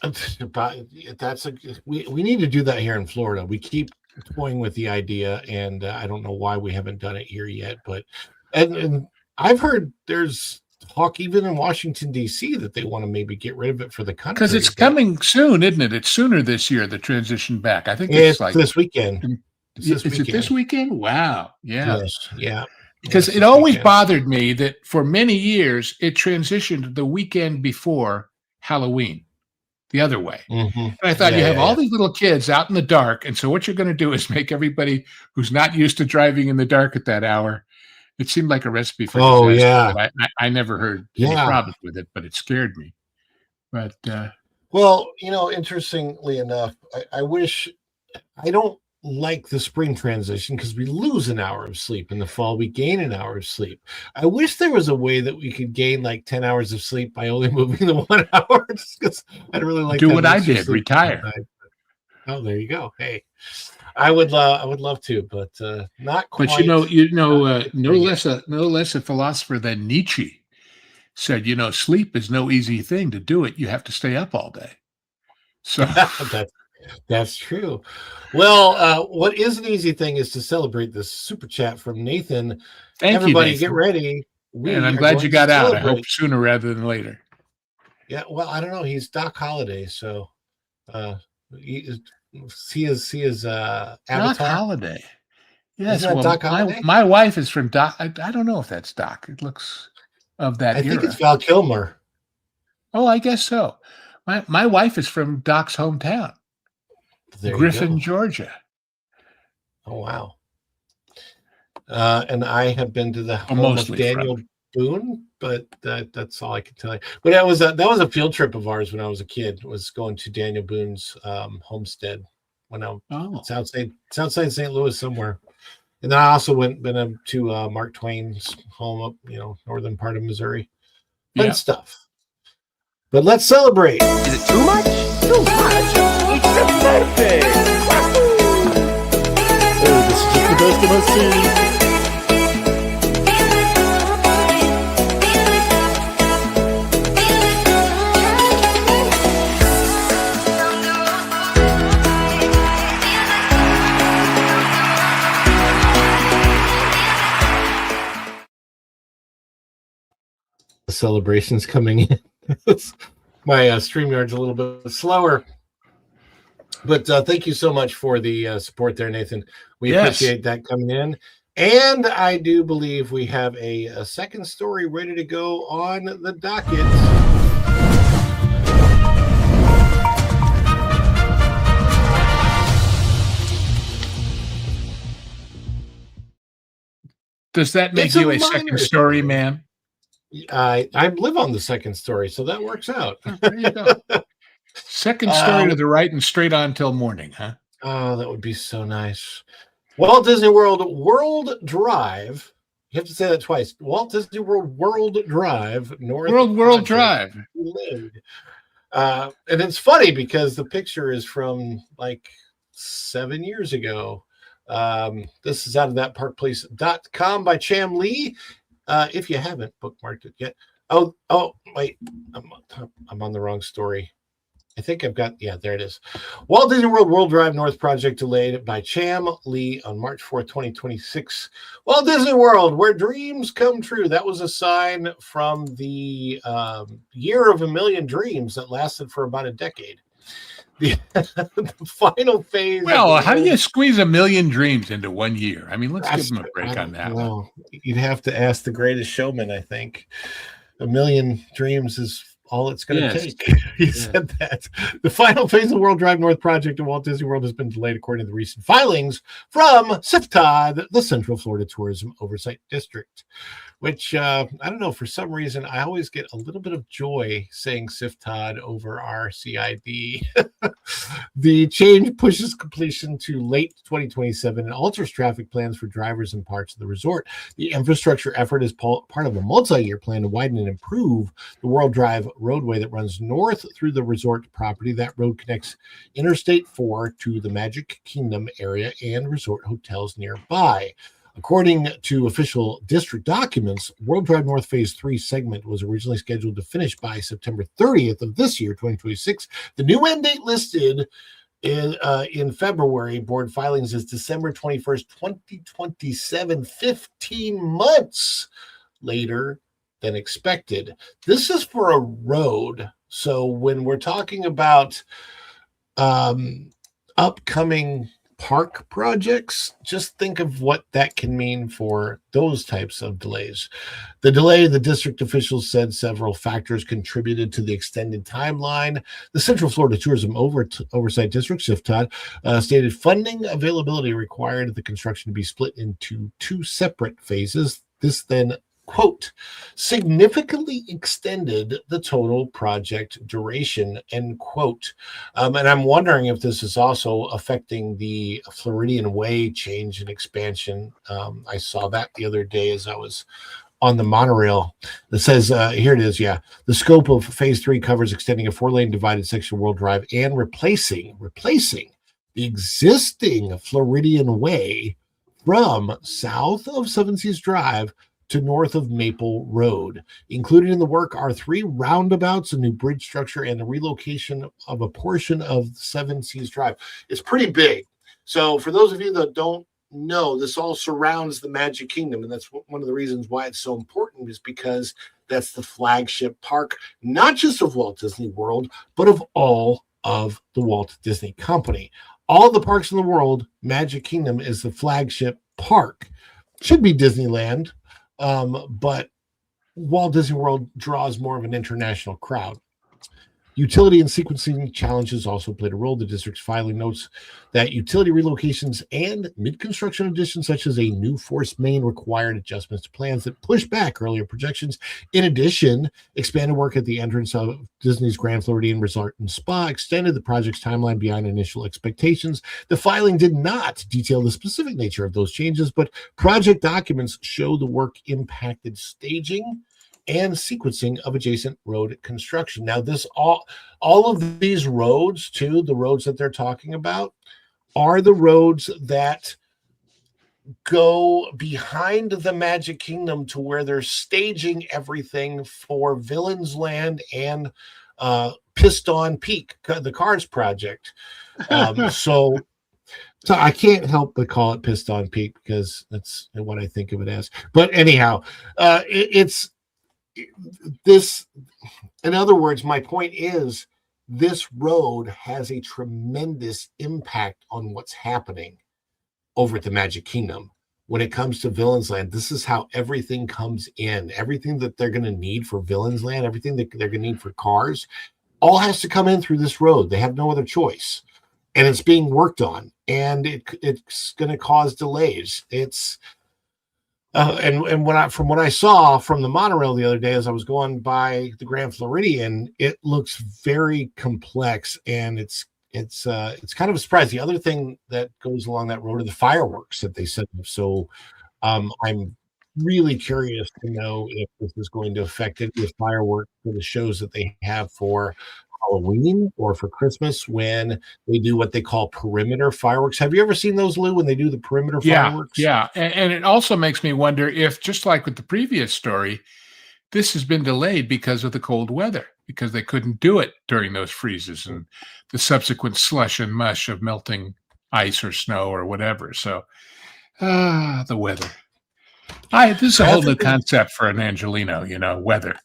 We need to do that here in Florida. We keep toying with the idea, and I don't know why we haven't done it here yet. But and I've heard there's talk even in Washington D.C. that they want to maybe get rid of it for the country because it's coming soon, isn't it? It's sooner this year. The transition back. I think it's like this weekend. Is it this weekend? Wow. Yeah. Yes. Yeah. Because it always bothered me that for many years it transitioned the weekend before Halloween, the other way. Mm-hmm. And I thought you have all these little kids out in the dark, and so what you're going to do is make everybody who's not used to driving in the dark at that hour. It seemed like a recipe for disaster. But I never heard any problems with it, but it scared me. But well, interestingly enough, I wish I don't like the spring transition because we lose an hour of sleep. In the fall, we gain an hour of sleep. I wish there was a way that we could gain like 10 hours of sleep by only moving the 1 hour. Just because I'd really like do what I did, retire. Oh, there you go. Hey. I would love to, but not quite. But no less a philosopher than Nietzsche said, sleep is no easy thing. To do it, you have to stay up all day. So that's true. Well, what is an easy thing is to celebrate this super chat from Nathan. Everybody, Nathan. Get ready. And I'm glad you got out. I hope sooner rather than later. Yeah. Well, I don't know. He's Doc Holliday, so he is Avatar. Doc Holliday. Yes, Doc Holliday? My wife is from Doc. I don't know if that's Doc. It looks of that era. I think it's Val Kilmer. Oh, I guess so. My wife is from Doc's hometown, Griffin, Georgia. Oh wow! And I have been to the home of Daniel Boone, but that's all I can tell you. But that was a field trip of ours when I was a kid. Was going to Daniel Boone's homestead when it's outside St. Louis somewhere. And then I also been to Mark Twain's home up, northern part of Missouri. Fun stuff. But let's celebrate. Is it too much? Too much? It's a birthday! Oh, this is just the best of us seen. The celebrations coming in. My StreamYard's a little bit slower. But thank you so much for the support there, Nathan. We appreciate that coming in. And I do believe we have a second story ready to go on the docket. Does that make you a second story man? I live on the second story, so that works out. There you go. Second story to the right and straight on till morning, huh? Oh, that would be so nice. Walt Disney World World Drive. You have to say that twice. Walt Disney World World Drive North. World Drive. And it's funny because the picture is from like 7 years ago. This is out of thatparkplace.com by Cham Lee. If you haven't bookmarked it yet. Oh, wait. I'm on the wrong story. I think I've got, there it is. Walt Disney World World Drive North project delayed by Cham Lee on March 4th, 2026. Walt Disney World, where dreams come true. That was a sign from the year of a million dreams that lasted for about a decade. The final phase. Well, how do you squeeze a million dreams into 1 year? I mean, let's give them a break on that one. You'd have to ask the greatest showman, I think. A million dreams is all it's going to take. He said that. The final phase of the World Drive North project at Walt Disney World has been delayed according to the recent filings from CFTOD, the Central Florida Tourism Oversight District, which I don't know, for some reason, I always get a little bit of joy saying CFTOD over RCID. The change pushes completion to late 2027 and alters traffic plans for drivers and parts of the resort. The infrastructure effort is part of a multi-year plan to widen and improve the World Drive roadway that runs north through the resort property. That road connects Interstate 4 to the Magic Kingdom area and resort hotels nearby. According to official district documents, World Drive North Phase 3 segment was originally scheduled to finish by September 30th of this year, 2026. The new end date listed in February board filings is December 21st, 2027, 15 months later than expected. This is for a road. So when we're talking about upcoming park projects, just think of what that can mean for those types of delays. The delay, the district officials said several factors contributed to the extended timeline. The Central Florida Tourism Oversight District, CFTOD, stated funding availability required the construction to be split into two separate phases. This then, quote, significantly extended the total project duration, end quote. And I'm wondering if this is also affecting the Floridian Way change and expansion. I saw that the other day as I was on the monorail. It says, here it is, the scope of Phase 3 covers extending a 4-lane divided section of World Drive and replacing the existing Floridian Way from south of Seven Seas Drive to north of Maple Road. Included in the work are 3 roundabouts, a new bridge structure, and the relocation of a portion of Seven Seas Drive. It's pretty big. So for those of you that don't know, this all surrounds the Magic Kingdom, and that's one of the reasons why it's so important, is because that's the flagship park, not just of Walt Disney World, but of all of the Walt Disney Company. All the parks in the world, Magic Kingdom is the flagship park. Should be Disneyland, but Walt Disney World draws more of an international crowd. Utility and sequencing challenges also played a role. The district's filing notes that utility relocations and mid-construction additions, such as a new force main, required adjustments to plans that pushed back earlier projections. In addition, expanded work at the entrance of Disney's Grand Floridian Resort and Spa extended the project's timeline beyond initial expectations. The filing did not detail the specific nature of those changes, but project documents show the work impacted staging and sequencing of adjacent road construction. Now, this all of these roads, too, the roads that they're talking about, are the roads that go behind the Magic Kingdom to where they're staging everything for Villains Land and Piston Peak, the Cars project. So I can't help but call it Piston Peak because that's what I think of it as. But anyhow, it's this. In other words, my point is this road has a tremendous impact on what's happening over at the Magic Kingdom. When it comes to Villains Land, this is how everything comes in. Everything that they're going to need for Villains Land, everything that they're going to need for Cars, all has to come in through this road. They have no other choice. And it's being worked on. And it's going to cause delays. It's from what I saw from the monorail the other day as I was going by the Grand Floridian, it looks very complex, and it's kind of a surprise. The other thing that goes along that road are the fireworks that they set up. So I'm really curious to know if this is going to affect any of the fireworks for the shows that they have for Halloween or for Christmas when they do what they call perimeter fireworks. Have you ever seen those, Lou, when they do the perimeter fireworks? Yeah. And it also makes me wonder if, just like with the previous story, this has been delayed because of the cold weather, because they couldn't do it during those freezes and the subsequent slush and mush of melting ice or snow or whatever. So, the weather. This is a whole new concept for an Angelino, weather.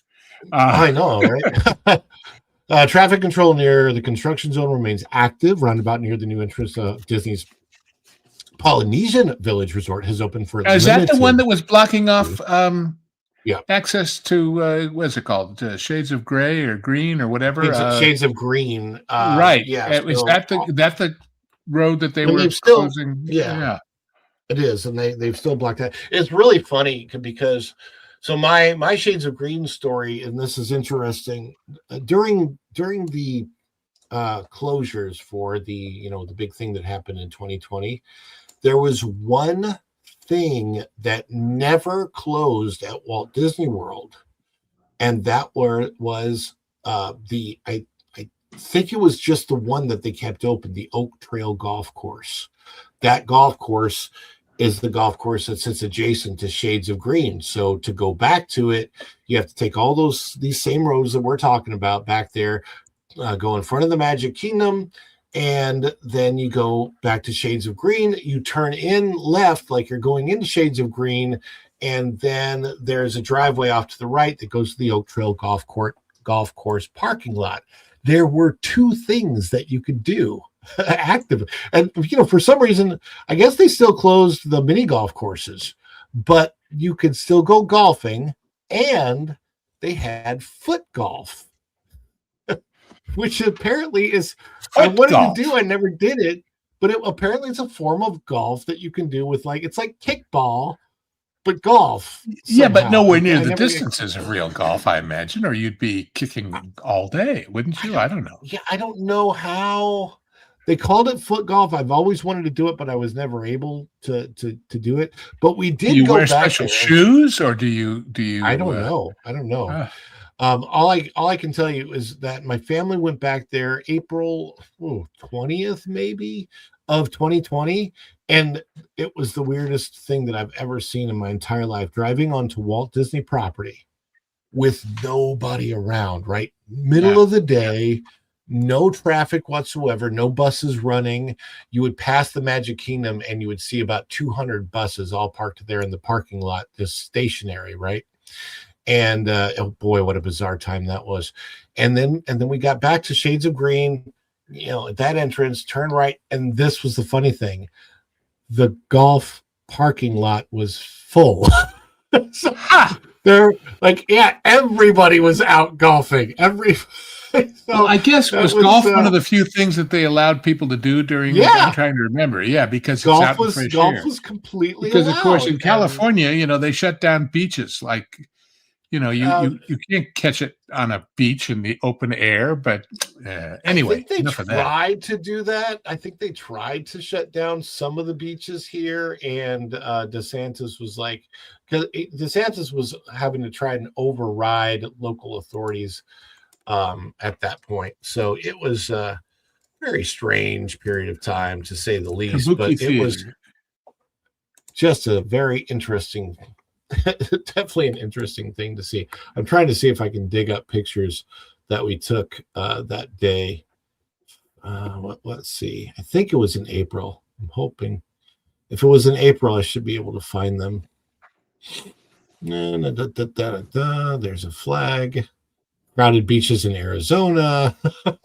I know, right? Traffic control near the construction zone remains active. Roundabout near the new entrance of Disney's Polynesian Village Resort has opened for. Is that the one that was blocking off access to what's it called? Shades of Gray or Green or whatever? Shades of Green. Right. Yeah. Is that the road that they were closing? Yeah, it is, and they've still blocked that. It's really funny because. So my Shades of Green story, and this is interesting, during the closures for the big thing that happened in 2020, there was one thing that never closed at Walt Disney World, and that was I think it was just the one that they kept open, the Oak Trail Golf Course. That golf course is the golf course that sits adjacent to Shades of Green. So to go back to it, you have to take all these same roads that we're talking about back there, go in front of the Magic Kingdom, and then you go back to Shades of Green. You turn in left like you're going into Shades of Green, and then there's a driveway off to the right that goes to the Oak Trail Golf Course parking lot. There were two things that you could do active, and for some reason I guess they still closed the mini golf courses, but you could still go golfing, and they had foot golf, which apparently is I wanted to do. I never did it, but apparently it's a form of golf that you can do with it's like kickball but golf. Yeah, but nowhere near the distances of real golf, I imagine, or you'd be kicking all day, wouldn't you? I don't know. Yeah, I don't know how they called it foot golf. I've always wanted to do it, but I was never able to do it. But we did. Do you go wear back special shoes, or do you? I don't know. I don't know. All I can tell you is that my family went back there April 20th, maybe, of 2020, and it was the weirdest thing that I've ever seen in my entire life. Driving onto Walt Disney property with nobody around, right? Middle of the day, no traffic whatsoever, no buses running. You would pass the Magic Kingdom and you would see about 200 buses all parked there in the parking lot, just stationary, right? And oh boy, what a bizarre time that was. And then we got back to Shades of Green, at that entrance, turn right, and this was the funny thing. The golf parking lot was full. So, they're everybody was out golfing. Well, I guess was golf one of the few things that they allowed people to do during. I'm trying to remember. Yeah, because golf was completely because allowed. Of course in California, they shut down beaches like You can't catch it on a beach in the open air, but anyway, I think they enough of that. tried to do that. I think they tried to shut down some of the beaches here, and DeSantis was like, because DeSantis was having to try and override local authorities at that point. So it was a very strange period of time, to say the least. Kabuki but theater. It was just a very interesting. Definitely an interesting thing to see. I'm trying to see if I can dig up pictures that we took that day. Let's see. I think it was in April. I'm hoping. If it was in April, I should be able to find them. There's a flag. Crowded beaches in Arizona.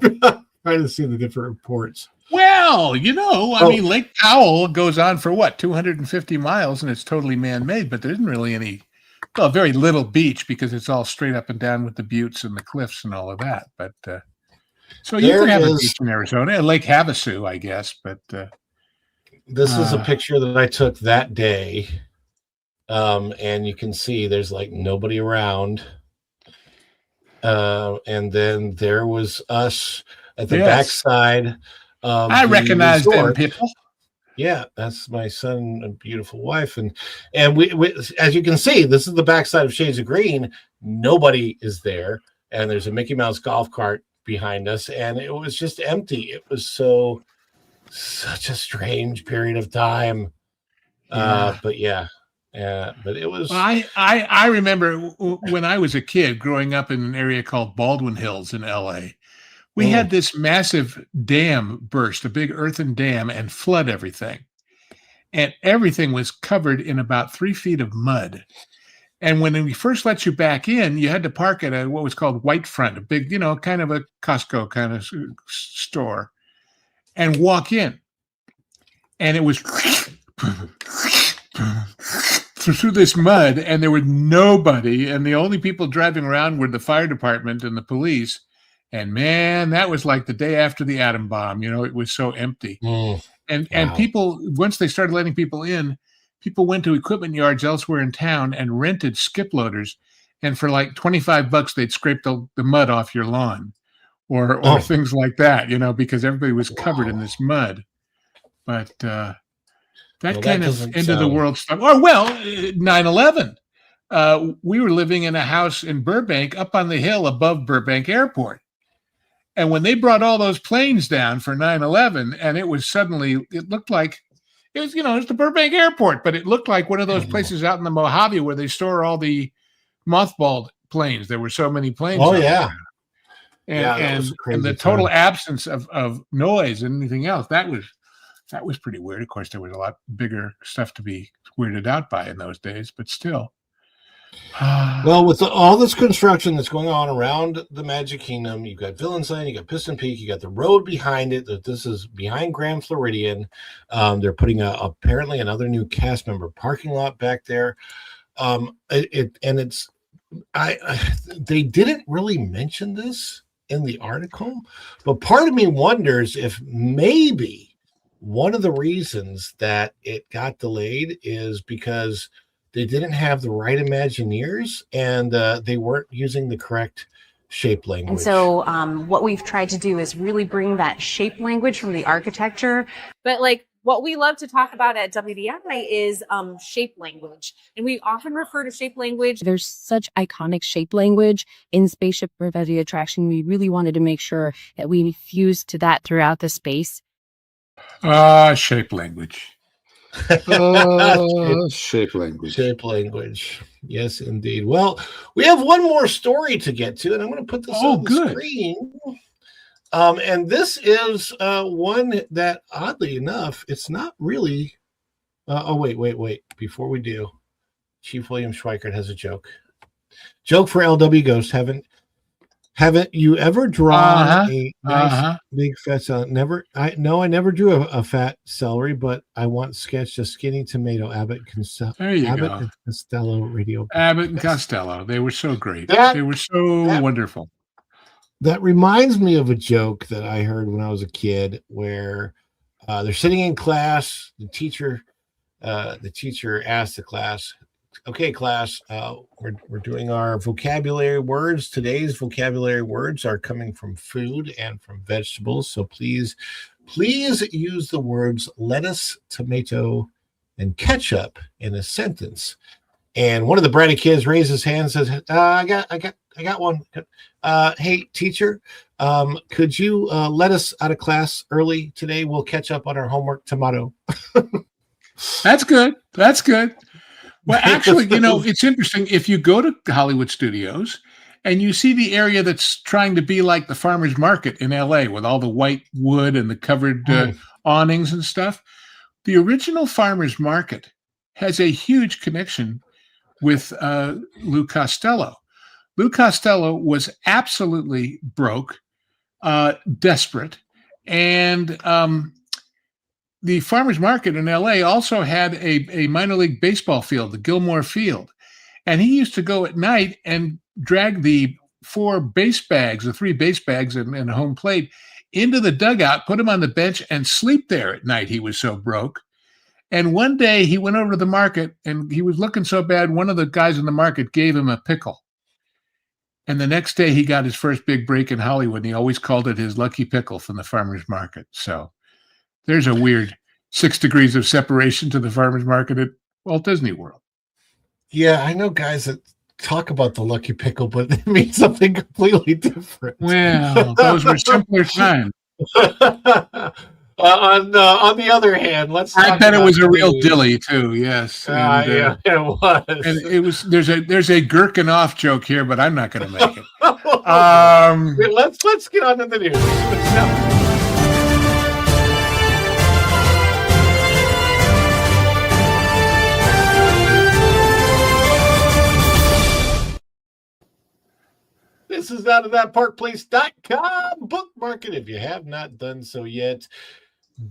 Trying to see the different reports. Well, I mean, Lake Powell goes on for 250 miles, and it's totally man-made, but there isn't really any, very little beach, because it's all straight up and down with the buttes and the cliffs and all of that. But so you can have a beach in Arizona, Lake Havasu, I guess. But this is a picture that I took that day, and you can see there's like nobody around, and then there was us at the backside. I recognize them people. Yeah, that's my son and beautiful wife, and we, as you can see, this is the backside of Shades of Green. Nobody is there, and there's a Mickey Mouse golf cart behind us, and it was just empty. It was such a strange period of time. But but it was. Well, I remember when I was a kid growing up in an area called Baldwin Hills in L.A. We had this massive dam burst, a big earthen dam, and flood everything. And everything was covered in about 3 feet of mud. And when we first let you back in, you had to park at what was called White Front, a big, kind of a Costco kind of store, and walk in. And it was through this mud, and there was nobody. And the only people driving around were the fire department and the police. And man, that was like the day after the atom bomb. It was so empty. And people, once they started letting people in, people went to equipment yards elsewhere in town and rented skip loaders. And for like $25, they'd scrape the mud off your lawn or things like that, because everybody was covered in this mud. But that kind of end of the world stuff. Or 9/11. We were living in a house in Burbank up on the hill above Burbank Airport. And when they brought all those planes down for 9/11, and it looked like it was the Burbank Airport, but it looked like one of those places out in the Mojave where they store all the mothballed planes. There were so many planes. Oh, yeah. And the total absence of noise and anything else, that was pretty weird. Of course, there was a lot bigger stuff to be weirded out by in those days, but still. Well, with all this construction that's going on around the Magic Kingdom, you've got Villains Lane, you got Piston Peak, you got the road behind it. That this is behind Grand Floridian. They're putting apparently another new cast member parking lot back there. They didn't really mention this in the article, but part of me wonders if maybe one of the reasons that it got delayed is because they didn't have the right Imagineers, and they weren't using the correct shape language. And so what we've tried to do is really bring that shape language from the architecture. But what we love to talk about at WDI is shape language. And we often refer to shape language. There's such iconic shape language in Spaceship Reverie Attraction. We really wanted to make sure that we fused to that throughout the space. Shape language. Shape language. Yes, indeed. Well, we have one more story to get to, and I'm going to put this on the screen. And this is one that, oddly enough, it's not really. Wait. Before we do, Chief William Schweikert has a joke. Joke for LW Ghost. Haven't you ever drawn a nice big fat celery? I never drew a fat celery, but I once sketched a skinny tomato. Abbott and Costello radio. Abbott and Costello. They were so great. They were so wonderful. That reminds me of a joke that I heard when I was a kid, where they're sitting in class. The teacher asked the class, Okay, class. We're doing our vocabulary words. Today's vocabulary words are coming from food and from vegetables. So please use the words lettuce, tomato, and ketchup in a sentence. And one of the bratty kids raised his hand and says, I got one. Hey, teacher, could you let us out of class early today? We'll catch up on our homework tomorrow. That's good. That's good. Well, actually, it's interesting. If you go to Hollywood Studios and you see the area that's trying to be like the farmer's market in LA with all the white wood and the covered awnings and stuff, the original farmer's market has a huge connection with Lou Costello. Lou Costello was absolutely broke, desperate, and the farmer's market in LA also had a minor league baseball field, the Gilmore Field. And he used to go at night and drag the three base bags and a home plate into the dugout, put them on the bench, and sleep there at night. He was so broke. And one day he went over to the market and he was looking so bad, one of the guys in the market gave him a pickle. And the next day he got his first big break in Hollywood, and he always called it his lucky pickle from the farmer's market. So there's a weird 6 degrees of separation to the farmer's market at Walt Disney World. Yeah, I know guys that talk about the lucky pickle, but it means something completely different. Well, those were simpler times. On the other hand, I bet it was a real dilly too. Yes, yeah, it was. And it was. There's a gherkin off joke here, but I'm not going to make it. Let's get on to the news. This is out of thatparkplace.com. Bookmark it if you have not done so yet.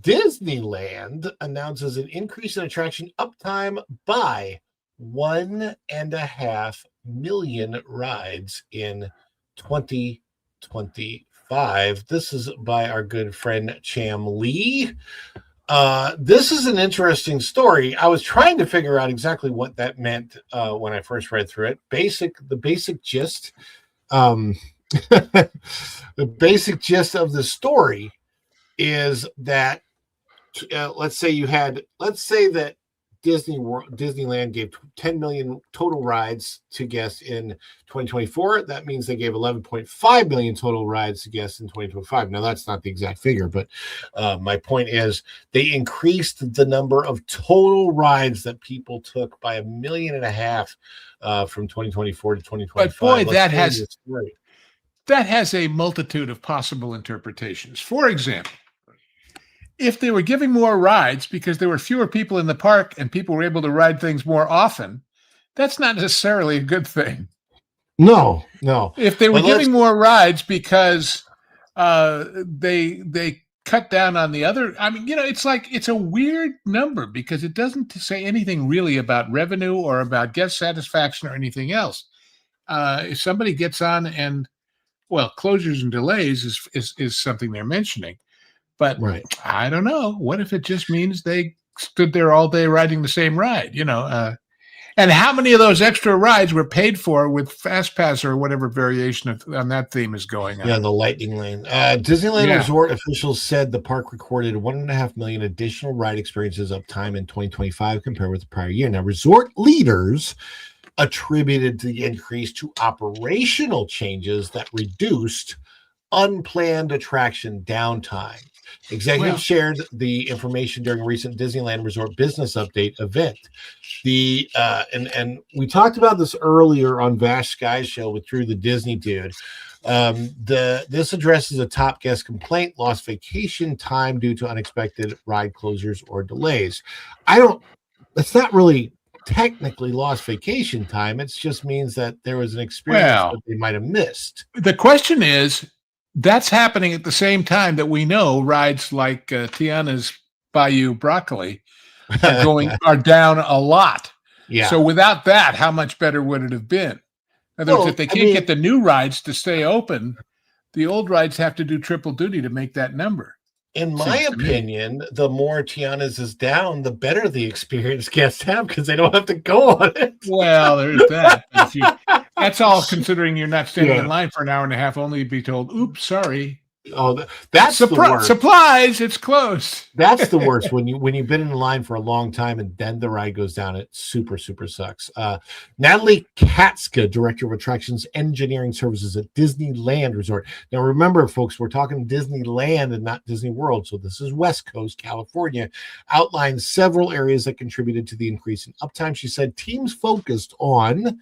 Disneyland announces an increase in attraction uptime by 1.5 million rides in 2025. This is by our good friend Cham Lee. This is an interesting story. I was trying to figure out exactly what that meant when I first read through it. The basic gist. The basic gist of the story is that let's say that Disneyland gave 10 million total rides to guests in 2024. That means they gave 11.5 million total rides to guests in 2025. Now that's not the exact figure, but my point is they increased the number of total rides that people took by 1.5 million from 2024 to 2025. But boy, that has a multitude of possible interpretations. For example, if they were giving more rides because there were fewer people in the park and people were able to ride things more often, that's not necessarily a good thing. No. If they were giving more rides because they cut down on the other, it's a weird number because it doesn't say anything really about revenue or about guest satisfaction or anything else. If somebody gets on and, closures and delays is something they're mentioning. But right. I don't know. What if it just means they stood there all day riding the same ride, and how many of those extra rides were paid for with Fast Pass or whatever variation on that theme is going on? Yeah, the Lightning Lane. Disneyland Resort officials said the park recorded 1.5 million additional ride experiences uptime in 2025 compared with the prior year. Now, resort leaders attributed the increase to operational changes that reduced unplanned attraction downtime. Executives shared the information during a recent Disneyland Resort business update event. And we talked about this earlier on Vash Sky's show with Drew the Disney Dude. This addresses a top guest complaint: lost vacation time due to unexpected ride closures or delays. It's not really technically lost vacation time. It just means that there was an experience that they might have missed. The question is, that's happening at the same time that we know rides like Tiana's Bayou Broccoli are down a lot. Yeah. So without that, how much better would it have been? In other words, if they can't get the new rides to stay open, the old rides have to do triple duty to make that number. In my opinion, the more Tiana's is down, the better the experienced guests have because they don't have to go on it. Well, there's that. That's all considering you're not standing in line for an hour and a half, only to be told, oops, sorry. Oh, that's the worst. Supplies, it's closed. That's the worst when you've been in line for a long time and then the ride goes down. It super sucks. Natalie Katska, Director of Attractions Engineering Services at Disneyland Resort. Now remember, folks, we're talking Disneyland and not Disney World, so this is West Coast California. Outlined several areas that contributed to the increase in uptime. She said teams focused on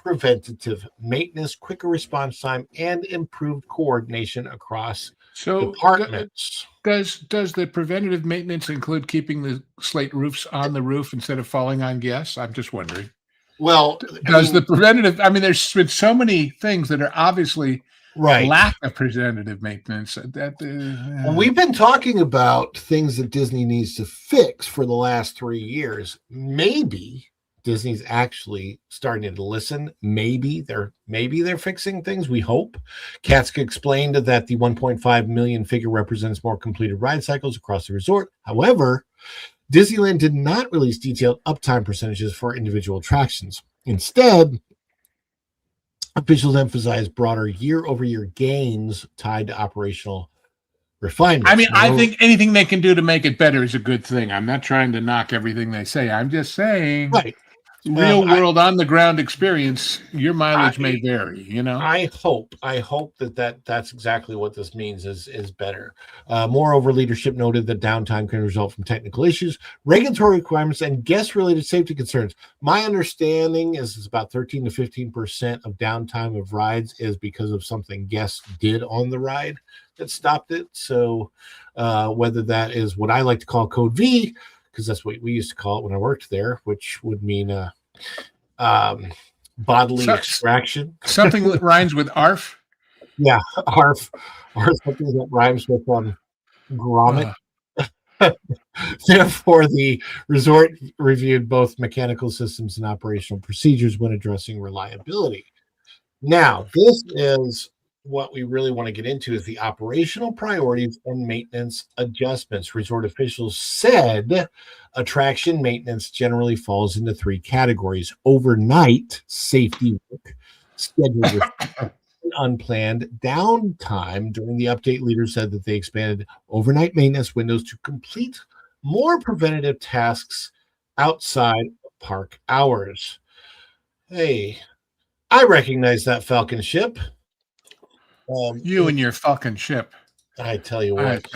preventative maintenance, quicker response time, and improved coordination across departments. Does the preventative maintenance include keeping the slate roofs on the roof instead of falling on guests? I'm just wondering. Well, the preventative? I mean, there's been so many things that are obviously lack of preventative maintenance. We've been talking about things that Disney needs to fix for the last 3 years. Maybe Disney's actually starting to listen. Maybe they're fixing things. We hope. Katska explained that the 1.5 million figure represents more completed ride cycles across the resort. However, Disneyland did not release detailed uptime percentages for individual attractions. Instead, officials emphasized broader year-over-year gains tied to operational refinement. I mean, I think anything they can do to make it better is a good thing. I'm not trying to knock everything they say. I'm just saying, real world on the ground experience, your mileage may vary. I hope that's exactly what this means is better. Moreover, leadership noted that downtime can result from technical issues, regulatory requirements, and guest-related safety concerns. My understanding is it's about 13 to 15% of downtime of rides is because of something guests did on the ride that stopped it. So whether that is what I like to call code V, because that's what we used to call it when I worked there, which would mean bodily extraction. Something that rhymes with ARF? Yeah, ARF. Or something that rhymes with grommet. Therefore, the resort reviewed both mechanical systems and operational procedures when addressing reliability. Now, this is what we really want to get into is the operational priorities and maintenance adjustments. Resort officials said attraction maintenance generally falls into 3 categories: overnight safety work, scheduled unplanned downtime. During the update, leaders said that they expanded overnight maintenance windows to complete more preventative tasks outside of park hours. Hey, I recognize that Falcon ship. You and your fucking ship. I tell you what.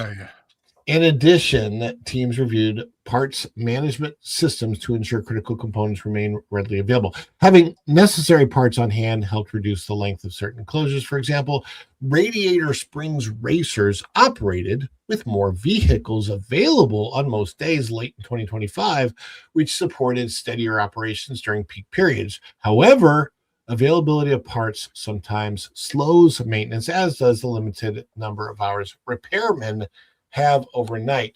In addition, teams reviewed parts management systems to ensure critical components remain readily available. Having necessary parts on hand helped reduce the length of certain closures. For example, Radiator Springs Racers operated with more vehicles available on most days late in 2025, which supported steadier operations during peak periods. However, availability of parts sometimes slows maintenance, as does the limited number of hours repairmen have overnight.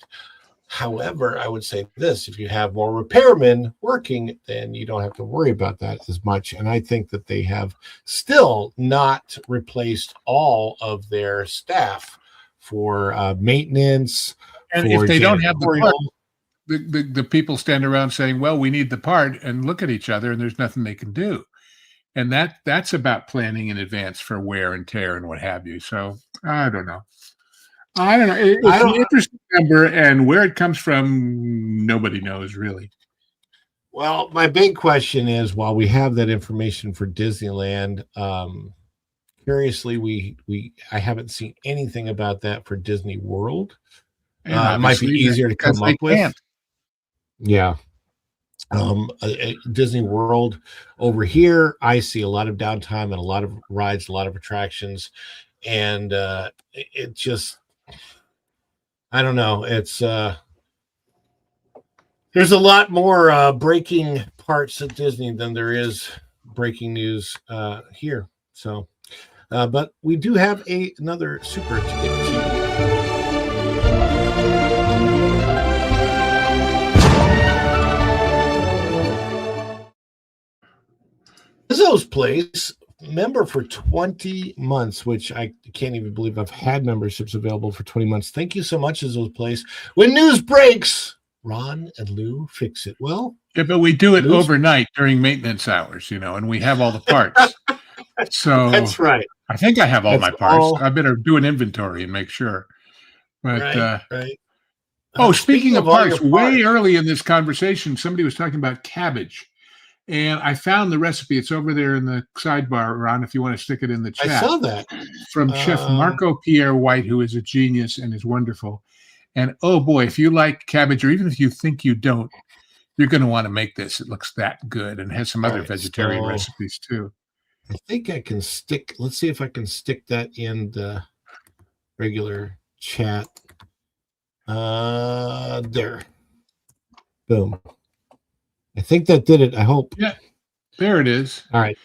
However, I would say this: if you have more repairmen working, then you don't have to worry about that as much. And I think that they have still not replaced all of their staff for maintenance. And if they don't have the part, the people stand around saying, well, we need the part, and look at each other, and there's nothing they can do. And that's about planning in advance for wear and tear and what have you. So I don't know. It's an interesting number, and where it comes from, nobody knows really. Well, my big question is, while we have that information for Disneyland, curiously, I haven't seen anything about that for Disney World. It might be easier to come up with. Yeah. Disney World over here, I see a lot of downtime and a lot of rides, a lot of attractions, and it just, I don't know. It's there's a lot more breaking parts at Disney than there is breaking news here. So, but we do have another super to get to. Lizzo's Place member for 20 months, which I can't even believe I've had memberships available for 20 months. Thank you so much, as those place. When news breaks, Ron and Lou fix it. Well, yeah, but we do it Lou's- overnight during maintenance hours, and we have all the parts. So that's right. I think I have all That's my parts. all- I better do an inventory and make sure. But right. Speaking of all your parts, way early in this conversation, somebody was talking about cabbage. And I found the recipe. It's over there in the sidebar, Ron, if you want to stick it in the chat. I saw that. From Chef Marco Pierre White, who is a genius and is wonderful. And oh boy, if you like cabbage, or even if you think you don't, you're going to want to make this. It looks that good and has some other vegetarian recipes too. I think I can stick. Let's see if I can stick that in the regular chat. There. Boom. I think that did it. I hope. Yeah, there it is. All right.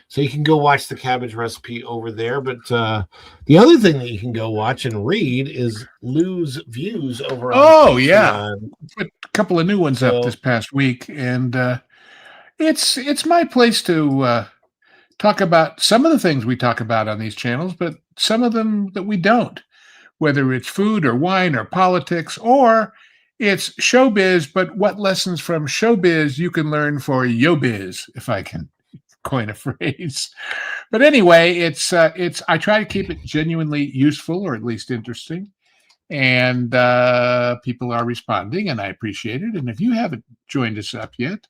So you can go watch the cabbage recipe over there. But the other thing that you can go watch and read is Lou's views over on Patreon. Put a couple of new ones up this past week, and it's my place to talk about some of the things we talk about on these channels, but some of them that we don't, whether it's food or wine or politics, or it's showbiz, but what lessons from showbiz you can learn for yo-biz, if I can coin a phrase. But anyway, it's I try to keep it genuinely useful, or at least interesting, and people are responding, and I appreciate it. And if you haven't joined us up yet,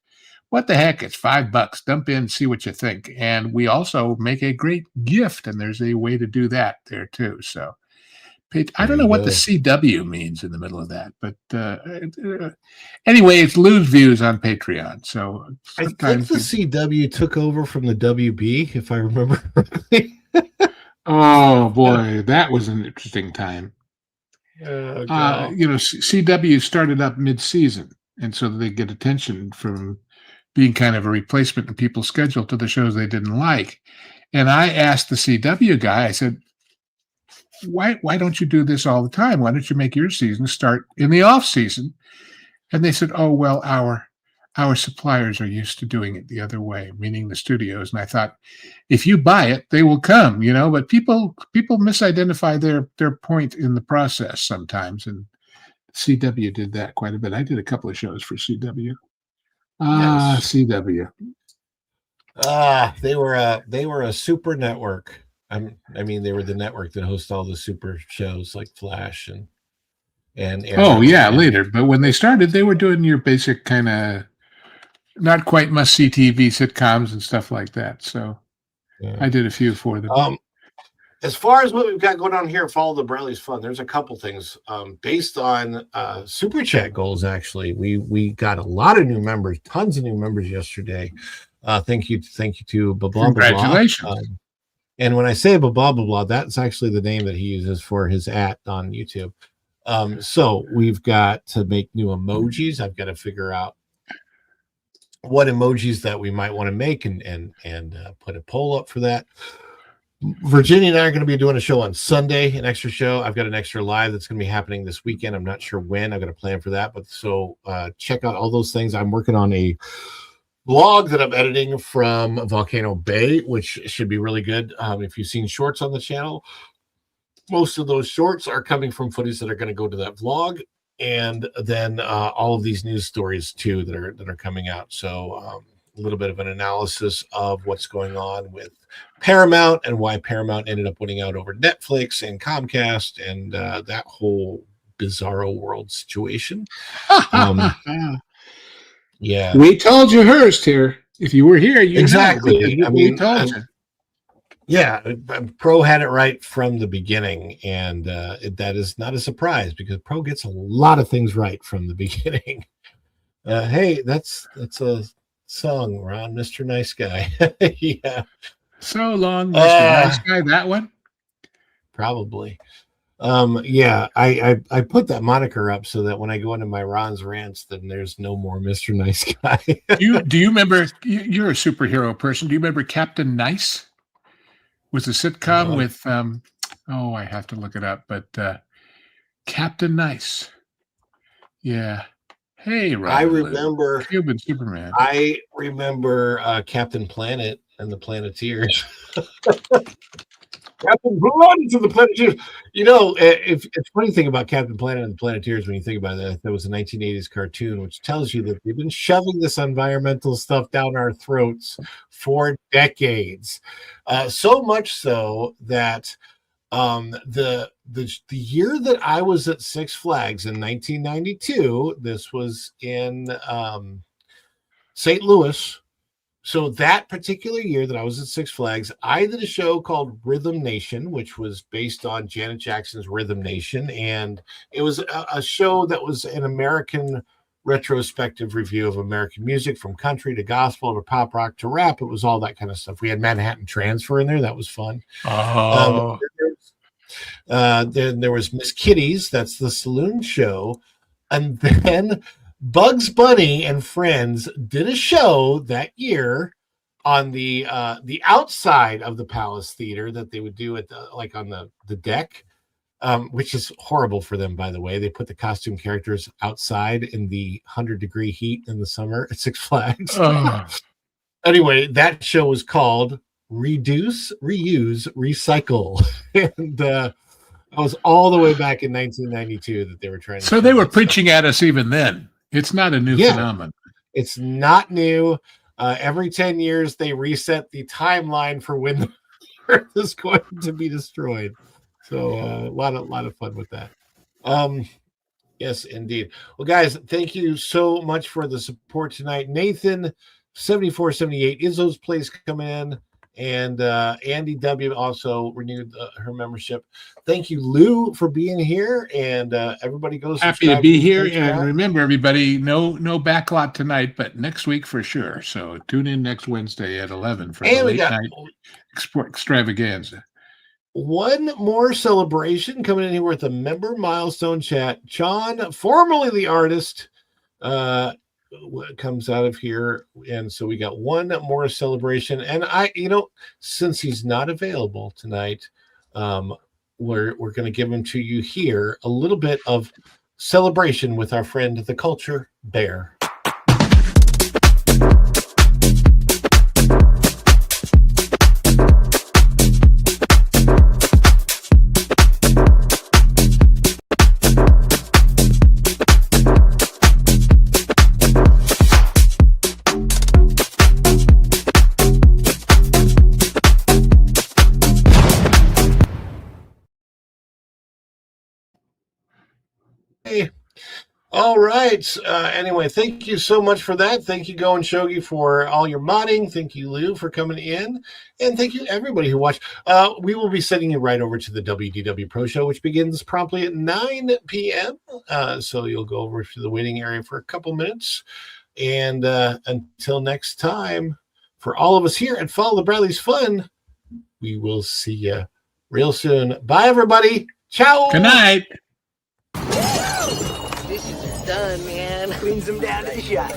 what the heck? It's $5. Dump in, see what you think. And we also make a great gift, and there's a way to do that there too. So I don't know what the CW means in the middle of that, but anyway, it's Lou's views on Patreon. So I think the CW took over from the WB, if I remember correctly. Oh boy, that was an interesting time. CW started up mid-season, and so they get attention from being kind of a replacement in people's schedule to the shows they didn't like. And I asked the CW guy, I said, why don't you do this all the time? Why don't you make your season start in the off season? And they said, oh, well, our suppliers are used to doing it the other way, meaning the studios. And I thought, if you buy it, they will come, but people misidentify their point in the process sometimes. And CW did that quite a bit. I did a couple of shows for CW. Yes. CW. They were a super network. They were the network that hosts all the super shows like Flash and later. But when they started, they were doing your basic kind of not quite must-see TV sitcoms and stuff like that. So I did a few for them. As far as what we've got going on here, Follow the Bradley's Fun, there's a couple things based on super chat goals. Actually, we got a lot of new members, tons of new members yesterday. Thank you to blah blah. Congratulations. And when I say blah blah blah, that's actually the name that he uses for his @ on YouTube. So we've got to make new emojis. I've got to figure out what emojis that we might want to make and put a poll up for that. Virginia and I are going to be doing a show on Sunday, an extra show. I've got an extra live that's going to be happening this weekend. I'm not sure when. I've got a plan for that. But so check out all those things. I'm working on a vlog that I'm editing from Volcano Bay, which should be really good. If you've seen shorts on the channel, most of those shorts are coming from footage that are going to go to that vlog, and then all of these news stories too that are coming out. So a little bit of an analysis of what's going on with Paramount and why Paramount ended up winning out over Netflix and Comcast and that whole bizarro world situation. Yeah, we told you Hearst here. If you were here, you exactly. Know, we told you. Yeah, Pro had it right from the beginning, and that is not a surprise because Pro gets a lot of things right from the beginning. Hey, that's a song, Ron, Mr. Nice Guy. Yeah. So long, Mr. Nice Guy. That one, probably. Yeah, I put that moniker up so that when I go into my Ron's rants, then there's no more Mr. Nice Guy. do you remember? You're a superhero person. Do you remember Captain Nice? Was a sitcom with I have to look it up, but Captain Nice. Yeah. Hey, Ron. I remember Cuban Superman. I remember Captain Planet and the Planeteers. Captain Planet and the Planeteers. You know, if it's funny thing about Captain Planet and the Planeteers when you think about that was a 1980s cartoon, which tells you that they've been shoving this environmental stuff down our throats for decades. So much so that the year that I was at Six Flags in 1992, this was in St. Louis. So that particular year that I was at Six Flags, I did a show called Rhythm Nation, which was based on Janet Jackson's Rhythm Nation. And it was a show that was an American retrospective review of American music, from country to gospel to pop rock to rap. It was all that kind of stuff. We had Manhattan Transfer in there. That was fun. Oh. Then there was Miss Kitty's. That's the saloon show. And then Bugs Bunny and Friends did a show that year on the outside of the Palace Theater that they would do at on the deck, which is horrible for them, by the way. They put the costume characters outside in the 100-degree heat in the summer at Six Flags. Anyway, that show was called Reduce, Reuse, Recycle. And I was all the way back in 1992 that they were trying to. So they were preaching at us even then. It's not a new phenomenon. It's not new. Every 10 years, they reset the timeline for when the Earth is going to be destroyed. So a lot of fun with that. Yes, indeed. Well, guys, thank you so much for the support tonight. Nathan, 7478, Izzo's Place coming in. And Andy W. also renewed her membership. Thank you, Lou, for being here. And everybody goes. Happy to be here. And remember, everybody, no backlot tonight, but next week for sure. So tune in next Wednesday at 11 for the late night extravaganza. One more celebration coming in here with a member milestone chat. John, formerly the artist, comes out of here, and so we got one more celebration. And since he's not available tonight, we're going to give him to you here, a little bit of celebration with our friend the Culture Bear. All right. Anyway, thank you so much for that. Thank you, Go and Shogi, for all your modding. Thank you, Lou, for coming in. And thank you, everybody who watched. We will be sending you right over to the WDW Pro Show, which begins promptly at 9 p.m. So you'll go over to the waiting area for a couple minutes. And until next time, for all of us here at Follow the Bradley's Fun, we will see you real soon. Bye, everybody. Ciao. Good night. Dishes are done, man. Cleans them down to the shot.